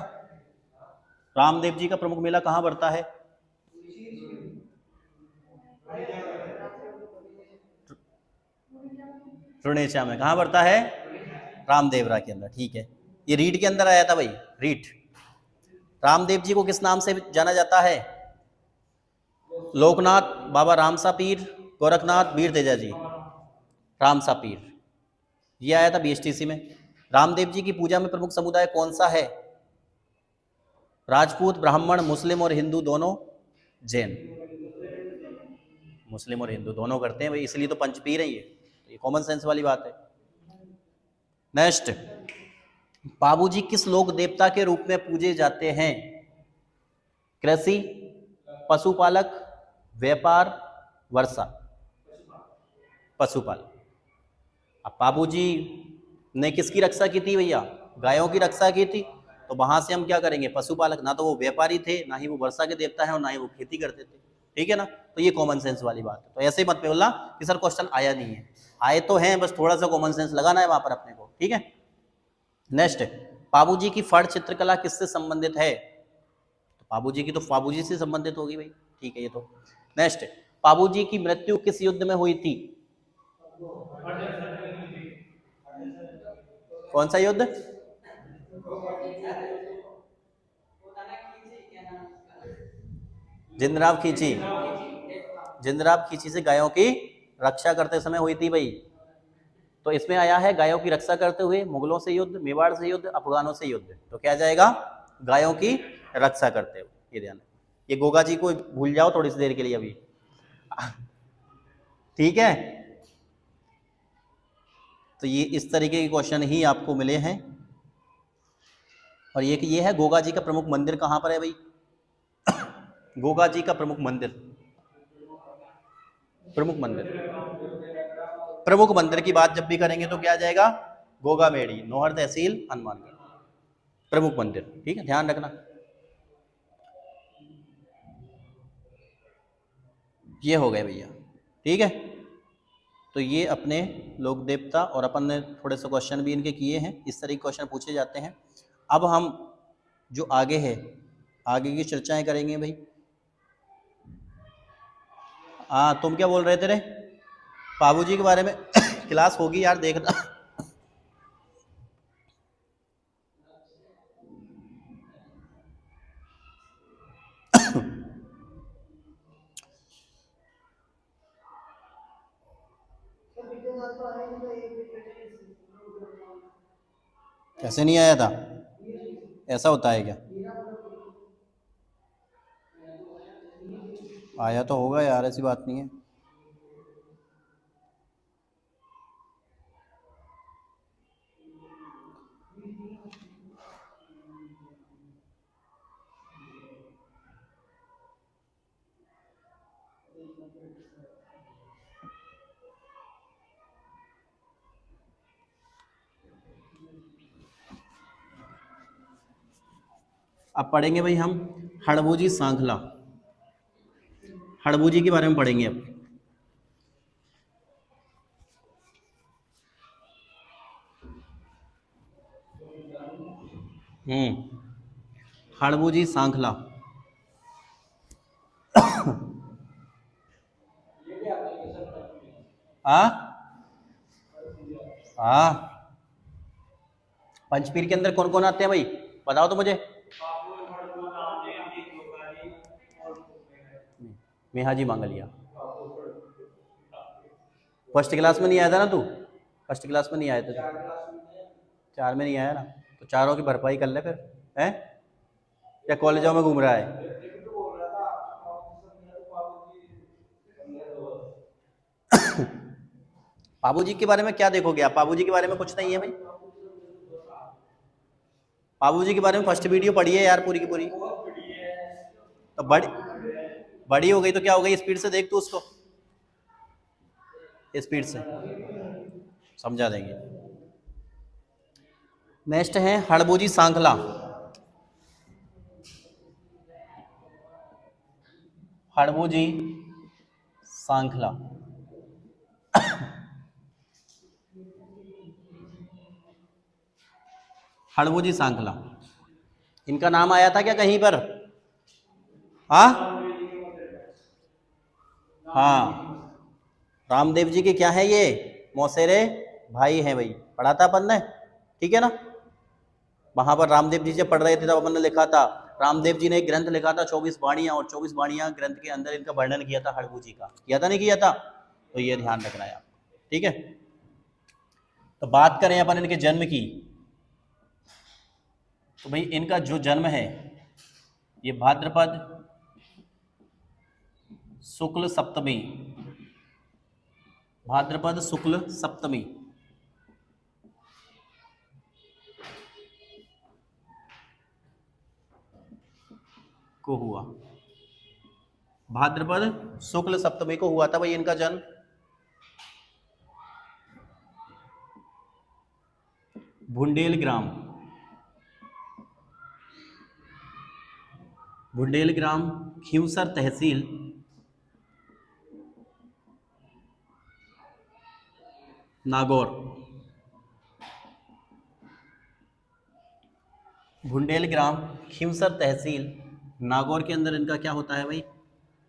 रामदेव जी का प्रमुख मेला कहाँ बढ़ता है? रुणेचा में, कहाँ पड़ता है? रामदेवरा के अंदर, ठीक है। ये रीट के अंदर आया था भाई, रीट। रामदेव जी को किस नाम से जाना जाता है? लोकनाथ, बाबा रामसा पीर, गोरखनाथ, वीर तेजा जी। रामसा पीर, ये आया था बीएसटीसी में। रामदेव जी की पूजा में प्रमुख समुदाय कौन सा है? राजपूत, ब्राह्मण, मुस्लिम और हिंदू दोनों, जैन। मुस्लिम और हिंदू दोनों करते हैं भाई, इसलिए तो पंचपीर है ये कॉमन सेंस वाली बात है। नेक्स्ट, बाबूजी किस लोक देवता के रूप में पूजे जाते हैं? कृषि, पशुपालक, व्यापार, वर्षा। पशुपालक। अब बाबूजी ने किसकी रक्षा की थी भैया? गायों की रक्षा की थी, तो वहां से हम क्या करेंगे? पशुपालक। ना तो वो व्यापारी थे, ना ही वो वर्षा के देवता है, और ना ही वो खेती करते थे, ठीक है ना। तो ये कॉमन सेंस वाली बात है। तो ऐसे मत पे बोलना कि सर क्वेश्चन आया नहीं है, आए तो हैं, बस थोड़ा सा कॉमन सेंस लगाना है वहां पर अपने को, ठीक है। नेक्स्ट, बाबूजी की फड़ चित्रकला किससे संबंधित है? तो बाबूजी की तो बाबूजी से संबंधित होगी भाई, ठीक है ये तो। नेक्स्ट, बाबूजी की मृत्यु किस युद्ध में हुई थी? कौन सा युद्ध? जिंदराव खींची। जिंदराव खींची से गायों की रक्षा करते समय हुई थी भाई। तो इसमें आया है गायों की रक्षा करते हुए, मुगलों से युद्ध, मेवाड़ से युद्ध, अफगानों से युद्ध। तो क्या जाएगा? गायों की रक्षा करते हुए, ये ध्यान। ये गोगा जी को भूल जाओ थोड़ी सी देर के लिए अभी, ठीक है। तो ये इस तरीके के क्वेश्चन ही आपको मिले हैं। और ये है गोगा जी का प्रमुख मंदिर कहाँ पर है भाई? गोगा जी का प्रमुख मंदिर, प्रमुख मंदिर, प्रमुख मंदिर की बात जब भी करेंगे तो क्या आ जाएगा? गोगा मेड़ी, नौहर तहसील, हनुमानगढ़, प्रमुख मंदिर, ठीक है, ध्यान रखना। ये हो गए भैया, ठीक है। तो ये अपने लोक देवता, और अपन ने थोड़े से क्वेश्चन भी इनके किए हैं, इस तरह के क्वेश्चन पूछे जाते हैं। अब हम जो आगे है, आगे की चर्चाएं करेंगे भाई। हाँ, तुम क्या बोल रहे थे रे? बाबूजी के बारे में क्लास होगी यार, देखना। कैसे नहीं आया था? ऐसा होता है क्या? आया तो होगा यार, ऐसी बात नहीं है। अब पढ़ेंगे भाई हम हड़बूजी सांखला। हड़बूजी के बारे में पढ़ेंगे अब। हड़बूजी सांखला। पंचपीर के अंदर कौन कौन आते हैं भाई, बताओ तो मुझे। मेहाजी मांगलिया। फर्स्ट क्लास में नहीं आया था ना तू? फर्स्ट क्लास में नहीं आया था तू? 4 में नहीं आया ना, तो चारों की भरपाई कर ले फिर, हैं? या कॉलेजों में घूम रहा है? बाबूजी के बारे में क्या देखोगे आप? बाबूजी के बारे में कुछ नहीं है भाई। बाबूजी के बारे में फर्स्ट वीडियो पढ़ी है यार, पूरी की पूरी। तो बड़ी हो गई तो क्या हो गई? स्पीड से देख तू उसको, स्पीड से समझा देंगे। नेक्स्ट है हड़बूजी सांखला। हड़बूजी सांखला। हड़बूजी सांखला, इनका नाम आया था क्या कहीं पर? हाँ हाँ, रामदेव जी के क्या है ये? मौसेरे भाई हैं भाई, पढ़ा था अपन ने, ठीक है ना। वहां पर रामदेव जी जब पढ़ रहे थे तब अपन ने लिखा था, रामदेव जी ने एक ग्रंथ लिखा था 24 वाणियां, और 24 वाणियां ग्रंथ के अंदर इनका वर्णन किया था हड़बू जी का, किया था नहीं किया था, तो ये ध्यान रखना है आपको, ठीक है। तो बात करें अपन इनके जन्म की, तो भाई इनका जो जन्म है ये भाद्रपद शुक्ल सप्तमी, भाद्रपद शुक्ल सप्तमी को हुआ, भाद्रपद शुक्ल सप्तमी को हुआ था भाई इनका जन्म। भुंडेल ग्राम, भुंडेल ग्राम खींवसर तहसील नागौर, भुंडेल ग्राम खींवसर तहसील नागौर के अंदर इनका क्या होता है भाई,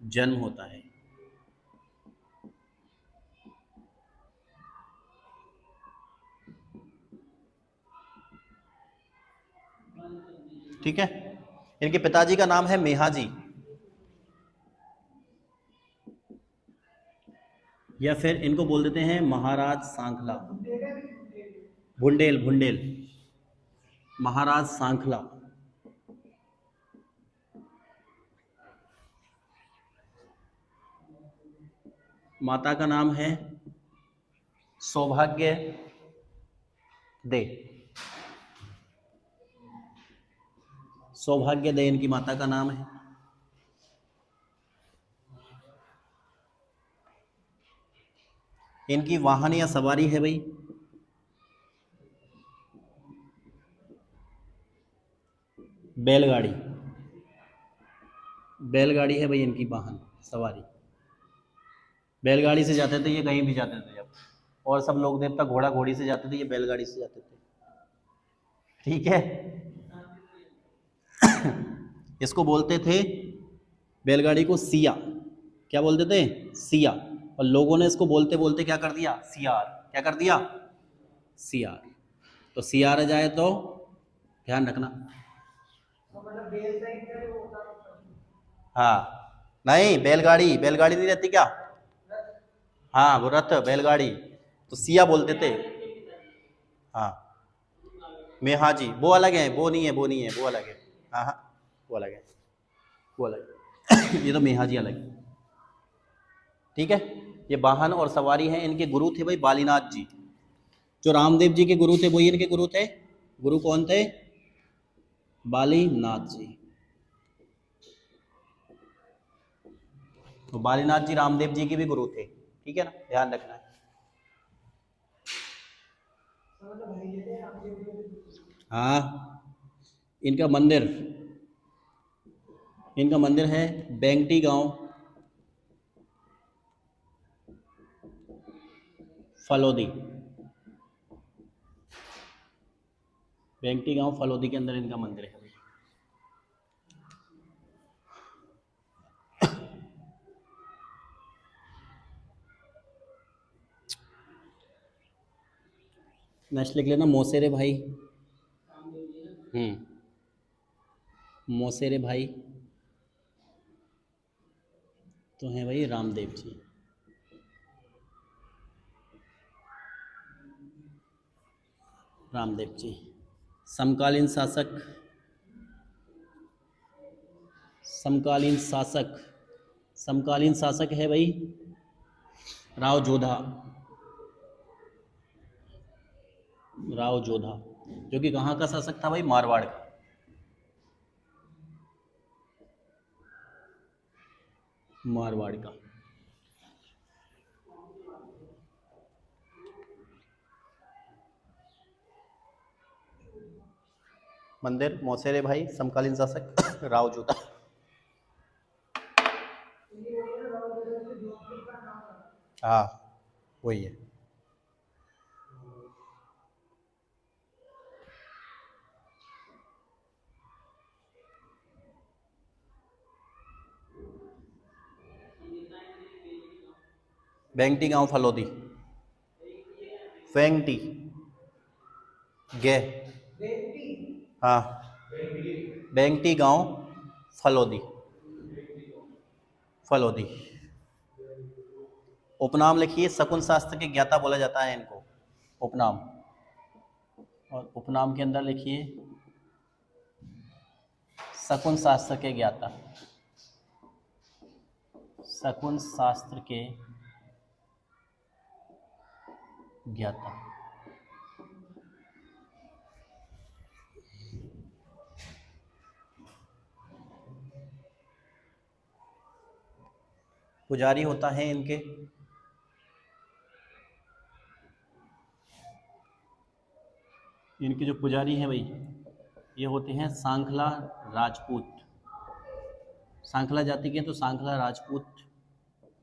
जन्म होता है। ठीक है। इनके पिताजी का नाम है मेहाजी, या फिर इनको बोल देते हैं महाराज सांखला, भुंडेल भुंडेल महाराज सांखला। माता का नाम है सौभाग्य दे, सौभाग्य दे इनकी माता का नाम है। इनकी वाहन या सवारी है भाई बैलगाड़ी, बैलगाड़ी है भाई इनकी वाहन सवारी, बैलगाड़ी से जाते थे ये कहीं भी जाते थे जब, और सब लोग देवता घोड़ा घोड़ी से जाते थे, ये बैलगाड़ी से जाते थे, ठीक है। इसको बोलते थे बैलगाड़ी को सिया, क्या बोलते थे, सिया, और लोगों ने इसको बोलते बोलते क्या कर दिया, सियार, क्या कर दिया, सियार। तो सियार आ जाए तो ध्यान रखना, हाँ, नहीं बैलगाड़ी, बैलगाड़ी नहीं रहती क्या, हाँ वो रथ बैलगाड़ी, तो सिया बोलते थे, हाँ में, हाँ जी वो अलग है, वो नहीं है, वो नहीं है, वो अलग है, हाँ हाँ वो अलग है, वो अलग है। ये तो मेहाजी अलग है, ठीक है। ये वाहन और सवारी है। इनके गुरु थे भाई बालीनाथ जी, जो रामदेव जी के गुरु थे वही इनके गुरु थे। गुरु कौन थे, बालीनाथ जी। तो बालीनाथ जी रामदेव जी के भी गुरु थे, ठीक है ना, ध्यान रखना है। हाँ, इनका मंदिर, इनका मंदिर है बेंगटी गांव फलोदी, बेंगटी गांव फलोदी के अंदर इनका मंदिर है। नेक्स्ट लिख लेना मोसेरे भाई, मोसेरे भाई तो हैं भाई रामदेव जी। रामदेव जी समकालीन शासक, समकालीन शासक, समकालीन शासक है भाई राव जोधा, राव जोधा, जो कि कहाँ का शासक था भाई, मारवाड़ का। मारवाड़ का। मंदिर मौसेरे भाई समकालीन शासक राव जोधा। हाँ वही है। बेंगटी गांव फलोदी, वेंगटी, गे, हाँ, बेंगटी गांव, फलोदी, फलोदी। उपनाम लिखिए, शकुन शास्त्र के ज्ञाता बोला जाता है इनको, उपनाम। और उपनाम के अंदर लिखिए शकुन शास्त्र के ज्ञाता, शकुन शास्त्र के ज्ञाता। पुजारी होता है इनके जो पुजारी हैं भाई, ये होते हैं सांखला राजपूत। सांखला जाति के तो सांखला राजपूत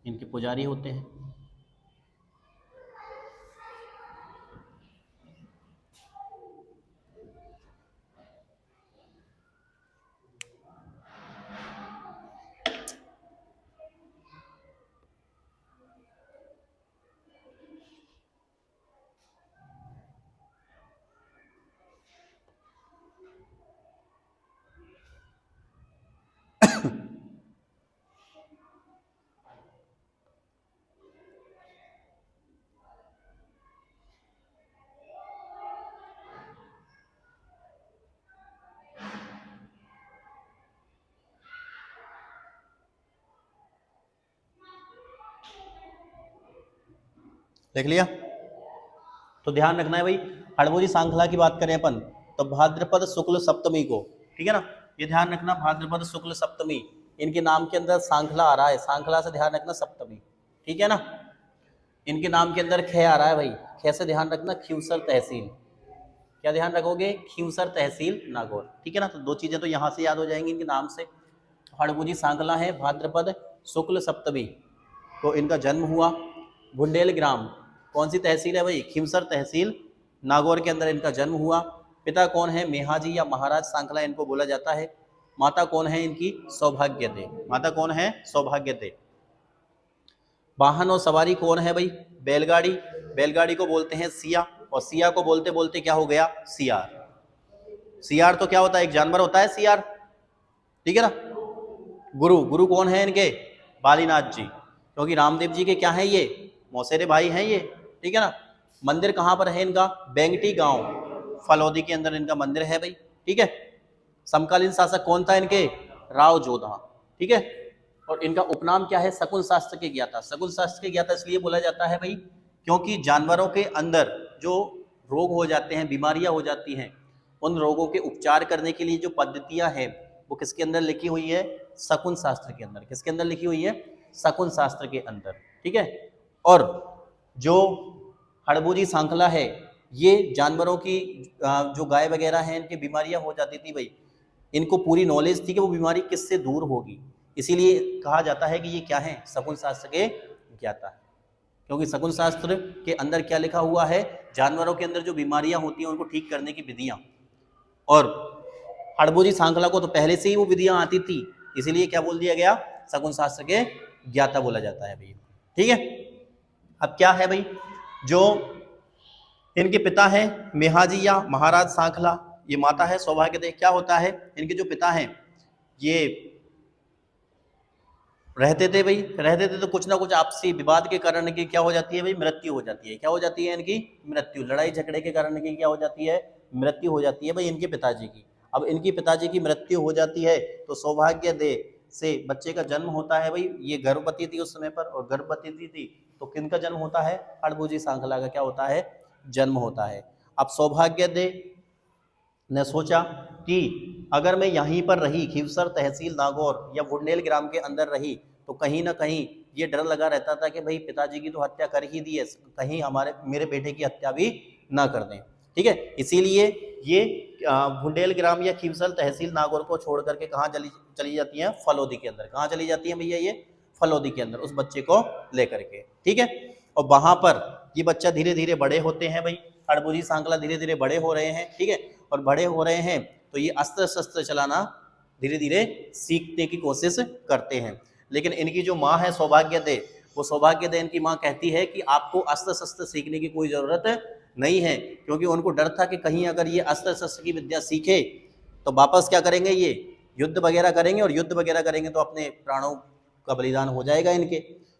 इनके पुजारी होते हैं। देख लिया? तो ध्यान रखना है भाई, हड़बोजी सांखला की बात करें अपन तो भाद्रपद शुक्ल सप्तमी को, ठीक है ना, ये ध्यान रखना, भाद्रपद शुक्ल सप्तमी, इनके नाम के अंदर सांखला आ रहा है, सांखला से ध्यान रखना सप्तमी, ठीक है ना। इनके नाम के अंदर खे आ रहा है भाई, खे से ध्यान रखना खींवसर तहसील, क्या ध्यान रखोगे, खींवसर तहसील नागौर, ठीक है ना। तो दो चीजें तो यहाँ से याद हो जाएंगी इनके नाम से। हड़बोजी सांखला है, भाद्रपद शुक्ल सप्तमी को इनका जन्म हुआ। बुंडेल ग्राम कौन सी तहसील है भाई, खींवसर तहसील नागौर के अंदर इनका जन्म हुआ। पिता कौन है, मेहाजी या महाराज सांखला इनको बोला जाता है। माता कौन है इनकी, सौभाग्य दे, माता कौन है, सौभाग्य दे। वाहन और सवारी कौन है भाई, बैलगाड़ी, बैलगाड़ी को बोलते हैं सिया, और सिया को बोलते बोलते क्या हो गया, सियार। सियार तो क्या होता है, एक जानवर होता है सियार, ठीक है ना। गुरु, गुरु कौन है इनके, बालीनाथ जी, क्योंकि रामदेव जी के क्या है ये, मौसेरे भाई हैं ये, ठीक है ना। मंदिर कहाँ पर है इनका, बेंगटी गांव फलौदी के अंदर इनका मंदिर है भाई, ठीक है। समकालीन शासक कौन था इनके, राव जोधा, ठीक है। और इनका उपनाम क्या है, शकुन शास्त्र के ज्ञाता। शकुन शास्त्र के ज्ञाता इसलिए बोला जाता है भाई क्योंकि जानवरों के अंदर जो रोग हो जाते हैं, बीमारियां हो जाती हैं, उन रोगों के उपचार करने के लिए जो पद्धतियां हैं वो किसके अंदर लिखी हुई है, शकुन शास्त्र के अंदर। किसके अंदर लिखी हुई है, शकुन शास्त्र के अंदर, ठीक है। और जो हड़बोजी सांखला है, ये जानवरों की जो गाय वगैरह हैं इनकी बीमारियां हो जाती थी भाई, इनको पूरी नॉलेज थी कि वो बीमारी किससे दूर होगी, इसीलिए कहा जाता है कि ये क्या है, शकुन शास्त्र के ज्ञाता है। क्योंकि शकुन शास्त्र के अंदर क्या लिखा हुआ है, जानवरों के अंदर जो बीमारियां होती हैं उनको ठीक करने की विधियां। और हड़बोजी सांखला को तो पहले से ही वो विधियां आती थी, इसीलिए क्या बोल दिया गया, शकुन शास्त्र के ज्ञाता बोला जाता है भैया, ठीक है। अब क्या है भाई, जो इनके पिता है मेहाजी या महाराज सांखला, ये माता है सौभाग्य दे। क्या होता है, इनके जो पिता हैं ये रहते थे भाई, रहते थे तो कुछ ना कुछ आपसी विवाद के कारण की क्या हो जाती है भाई, मृत्यु हो जाती है। क्या हो जाती है इनकी, मृत्यु, लड़ाई झगड़े के कारण की क्या हो जाती है, मृत्यु हो जाती है भाई इनके पिताजी की। अब इनकी पिताजी की मृत्यु हो जाती है तो सौभाग्य दे से बच्चे का जन्म होता है भाई। ये गर्भवती थी उस समय पर, और गर्भवती थी तो किनका जन्म होता है, हड़बोजी सांखला का क्या होता है, जन्म होता है। अब सौभाग्य दे ने सोचा कि अगर मैं यहीं पर रही, खींवसर तहसील नागौर या बुंडेल ग्राम के अंदर रही, तो कहीं ना कहीं ये डर लगा रहता था कि भाई पिताजी की तो हत्या कर ही दी है, कहीं मेरे बेटे की हत्या भी ना कर दें, ठीक है। इसीलिए ये बुंडेल ग्राम या खींवसर तहसील नागौर को छोड़ करके कहाँ चली जाती हैं, फलौदी के अंदर। कहाँ चली जाती हैं भैया, ये फलौदी के अंदर, उस बच्चे को लेकर के, ठीक है। और वहां पर ये बच्चा धीरे धीरे बड़े होते हैं भाई, हड़बोजी सांखला धीरे धीरे बड़े हो रहे हैं, ठीक है। और बड़े हो रहे हैं तो ये अस्त्र शस्त्र चलाना धीरे धीरे सीखने की कोशिश करते हैं। लेकिन इनकी जो माँ है सौभाग्य दे, वो सौभाग्यदेन की माँ कहती है कि आपको अस्त्र शस्त्र सीखने की कोई ज़रूरत नहीं है, क्योंकि उनको डर था कि कहीं अगर ये अस्त्र शस्त्र की विद्या सीखे तो वापस क्या करेंगे, ये युद्ध वगैरह करेंगे, और युद्ध वगैरह करेंगे तो अपने प्राणों का बलिदान हो जाएगा इनके।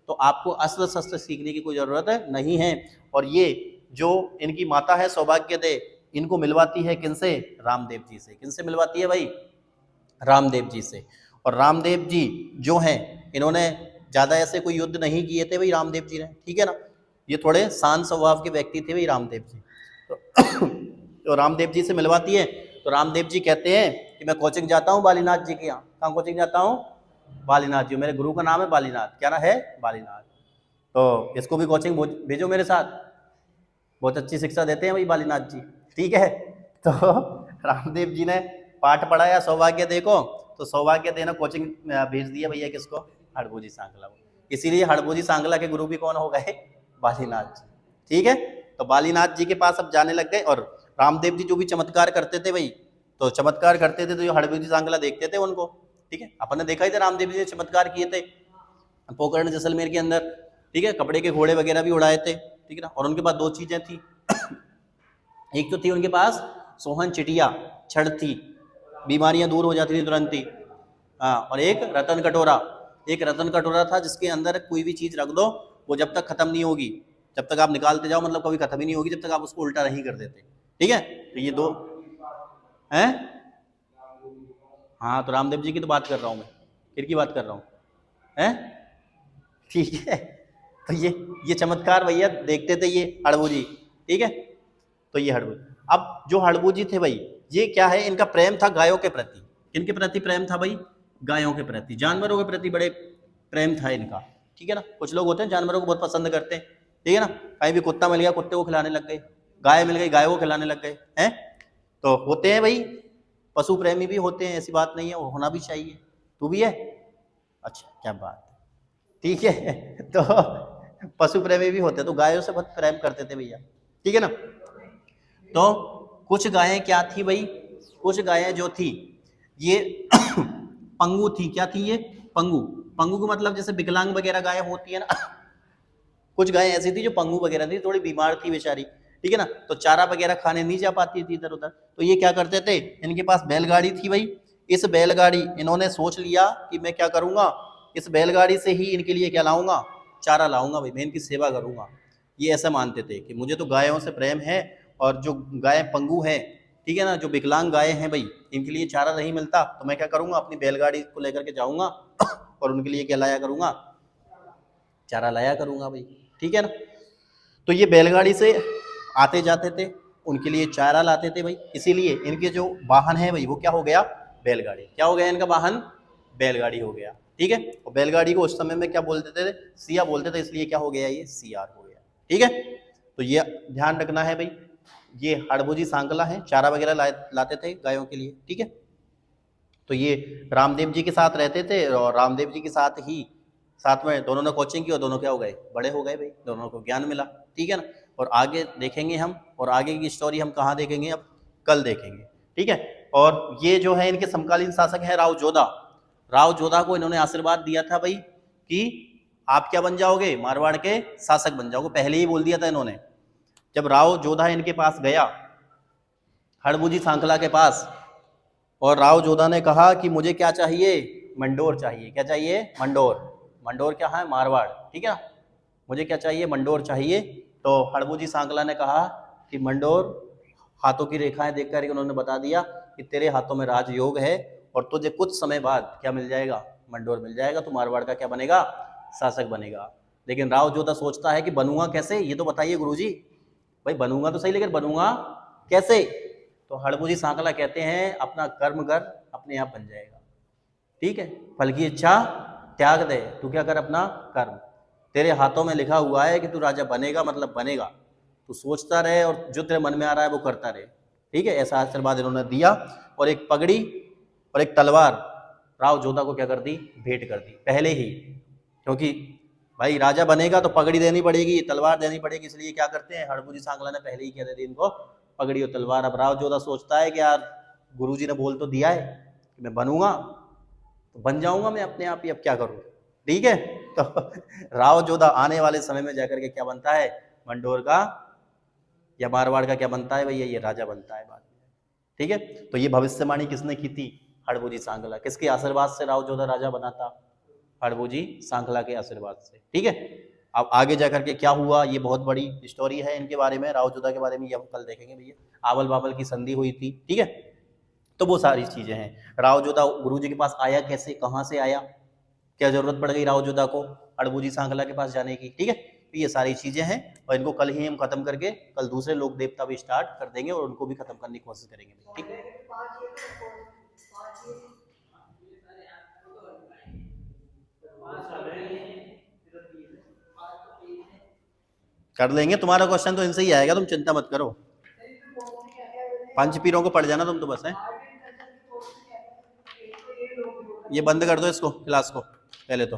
तो आपको अस्त्र शस्त्र सीखने की कोई ज़रूरत नहीं है। और ये जो इनकी माता है सौभाग्यदे, इनको मिलवाती है किनसे, रामदेव जी से। किनसे मिलवाती है भाई, रामदेव जी से। और रामदेव जी जो हैं, इन्होंने ज़्यादा ऐसे कोई युद्ध नहीं किए थे भाई रामदेव जी ने, ठीक है ना, ये थोड़े शांत स्वभाव के व्यक्ति थे भाई रामदेव जी। तो रामदेव जी से मिलवाती है। तो रामदेव जी कहते हैं कि मैं कोचिंग जाता हूँ बालीनाथ जी के यहाँ। कहाँ कोचिंग जाता हूँ, बालीनाथ जी, मेरे गुरु का नाम है बालीनाथ। क्या ना है, बालीनाथ। तो इसको भी कोचिंग भेजो मेरे साथ, बहुत अच्छी शिक्षा देते हैं भाई बालीनाथ जी, ठीक है। तो रामदेव जी ने पाठ पढ़ाया सौभाग्यदे को, तो सौभाग्यदे ने कोचिंग भेज दिया भैया किसको, हड़बूजी सांगला को। इसीलिए हड़बूजी सांगला के गुरु भी कौन हो गए, बालीनाथ जी, ठीक है। तो बालीनाथ जी के पास अब जाने लग गए। और रामदेव जी जो भी चमत्कार करते थे भाई, तो चमत्कार करते थे तो जो हड़बूजी सांगला देखते थे उनको, ठीक है। अपन ने देखा ही था रामदेव जी ने चमत्कार किए थे पोखरण जैसलमेर के अंदर, ठीक है, कपड़े के घोड़े वगैरह भी उड़ाए थे, ठीक है ना। और उनके पास दो चीजें थी एक तो थी उनके पास सोहन चिटिया, छड़ थी, बीमारियां दूर हो जाती थी तुरंत ही, हाँ। और एक रतन कटोरा, एक रतन कटोरा था जिसके अंदर कोई भी चीज रख दो वो जब तक खत्म नहीं होगी, जब तक आप निकालते जाओ मतलब कभी खत्म ही नहीं होगी जब तक आप उसको उल्टा नहीं कर देते, ठीक है। तो ये दो हैं, हाँ। तो रामदेव जी की तो बात कर रहा हूँ मैं, किर की बात कर रहा हूँ, हैं, ठीक है। तो ये चमत्कार भैया देखते थे ये हड़बूजी, ठीक है। तो ये हड़बूजी, अब जो हड़बूजी थे भाई, ये क्या है, इनका प्रेम था गायों के प्रति। किनके प्रति प्रेम था भाई, गायों के प्रति, जानवरों के प्रति बड़े प्रेम था इनका, ठीक है ना। कुछ लोग होते हैं जानवरों को बहुत पसंद करते हैं, ठीक है ना। कहीं भी कुत्ता मिल गया कुत्ते को खिलाने लग गए, गाय मिल गई गाय को खिलाने लग गए, हैं। तो होते हैं भाई, पशु प्रेमी भी होते हैं, ऐसी बात नहीं है, वो होना भी चाहिए। तू भी है, अच्छा क्या बात है, ठीक है। तो पशु प्रेमी भी होते हैं, तो गायों से बहुत प्रेम करते थे भैया, ठीक है ना। तो कुछ गायें क्या थी भाई, कुछ गायें जो थी ये पंगु थी। क्या थी ये, पंगु। पंगु का मतलब जैसे विकलांग वगैरह गायें होती है ना, कुछ गायें ऐसी थी जो पंगु वगैरह थी, थोड़ी बीमार थी बेचारी, ठीक है ना। तो चारा वगैरह खाने नहीं जा पाती थी इधर उधर, तो ये क्या करते थे, इनके पास बैलगाड़ी थी भाई। इस बैलगाड़ी, इन्होंने सोच लिया कि मैं क्या करूंगा, इस बैलगाड़ी से ही इनके लिए क्या लाऊंगा, चारा लाऊंगा भाई, मैं इनकी सेवा करूंगा। ये ऐसा मानते थे कि मुझे तो गायों से प्रेम है, और जो गाय पंगु है, ठीक है ना, जो विकलांग गायें हैं भाई, इनके लिए चारा नहीं मिलता, तो मैं क्या करूंगा, अपनी बैलगाड़ी को लेकर के जाऊंगा और उनके लिए क्या लाया करूंगा, चारा लाया करूंगा भाई, ठीक है ना। तो ये बैलगाड़ी से आते जाते थे, उनके लिए चारा लाते थे भाई। इसीलिए इनके जो वाहन है भाई वो क्या हो गया, बैलगाड़ी। क्या हो गया इनका वाहन, बैलगाड़ी हो गया, ठीक है। और बैलगाड़ी को उस समय में क्या बोलते थे, सिया बोलते थे, इसलिए क्या हो गया, ये सियार हो गया, ठीक है। तो ये ध्यान रखना है भाई, ये हड़बूजी सांकला है, चारा वगैरह लाते थे गायों के लिए, ठीक है। तो ये रामदेव जी के साथ रहते थे, और रामदेव जी के साथ ही साथ में दोनों ने कोचिंग की, और दोनों क्या हो गए, बड़े हो गए भाई, दोनों को ज्ञान मिला, ठीक है ना। और आगे देखेंगे हम, और आगे की स्टोरी हम कहाँ देखेंगे, अब कल देखेंगे, ठीक है। और ये जो है इनके समकालीन शासक है राव जोधा। राव जोधा को इन्होंने आशीर्वाद दिया था भाई कि आप क्या बन जाओगे, मारवाड़ के शासक बन जाओगे, पहले ही बोल दिया था इन्होंने। जब राव जोधा इनके पास गया, हड़बूजी सांकला के पास, और राव जोधा ने कहा कि मुझे क्या चाहिए, मंडोर चाहिए। क्या चाहिए, मंडोर। मंडोर क्या है, मारवाड़, ठीक है ना। मुझे क्या चाहिए, मंडोर चाहिए। तो हड़बूजी सांकला ने कहा कि मंडोर, हाथों की रेखाएं देख कर उन्होंने बता दिया कि तेरे हाथों में राजयोग है, और तुझे कुछ समय बाद क्या मिल जाएगा, मंडोर मिल जाएगा, तो मारवाड़ का क्या बनेगा, शासक बनेगा। लेकिन राव जोधा सोचता है कि बनूंगा कैसे, ये तो बताइए गुरुजी। भाई बनूंगा तो सही, लेकिन बनूंगा कैसे। तो हड़बूजी सांकला कहते हैं अपना कर्म कर, अपने आप बन जाएगा, ठीक है। फल की इच्छा त्याग दे, तू क्या कर, अपना कर्म। तेरे हाथों में लिखा हुआ है कि तू राजा बनेगा, मतलब बनेगा, तू सोचता रहे और जो तेरे मन में आ रहा है वो करता रहे, ठीक है। ऐसा आशीर्वाद इन्होंने दिया, और एक पगड़ी और एक तलवार राव जोधा को क्या कर दी, भेंट कर दी पहले ही, क्योंकि भाई राजा बनेगा तो पगड़ी देनी पड़ेगी, तलवार देनी पड़ेगी, इसलिए क्या करते हैं, हड़बूजी सांकला ने पहले ही क्या दे दी इनको, पगड़ी और तलवार। अब राव जोधा सोचता है कि यार गुरुजी ने बोल तो दिया है कि मैं बनूंगा, तो बन जाऊंगा मैं अपने आप ही, अब क्या करूं, ठीक है। तो राव जोधा आने वाले समय में जाकर के क्या बनता है, मंडोर का या मारवाड़ का क्या बनता है भैया, ये राजा बनता है बाद में। ठीक है, तो ये भविष्यवाणी किसने की थी, हड़बूजी सांखला। किसके आशीर्वाद से राव जोधा राजा बना था, हड़बूजी सांखला के आशीर्वाद से। ठीक है, अब आगे जाकर के क्या हुआ, ये बहुत बड़ी स्टोरी है इनके बारे में, राव जोधा के बारे में, ये हम कल देखेंगे भैया। आवल बाबल की संधि हुई थी। ठीक है, तो वो सारी चीजें हैं। राव जोधा गुरुजी के पास आया कैसे, कहाँ से आया, क्या जरूरत पड़ गई राव जोधा को हड़बूजी सांखला के पास जाने की। ठीक है, तो ये सारी चीजें हैं और इनको कल ही हम खत्म करके कल दूसरे लोक देवता भी स्टार्ट कर देंगे और उनको भी खत्म करने की कोशिश करेंगे। ठीक है, कर लेंगे, तुम्हारा क्वेश्चन तो इनसे ही आएगा, तुम चिंता मत करो। पंच पीरों को पढ़ जाना तुम तो बस है। ये बंद कर दो इसको, क्लास को पहले तो।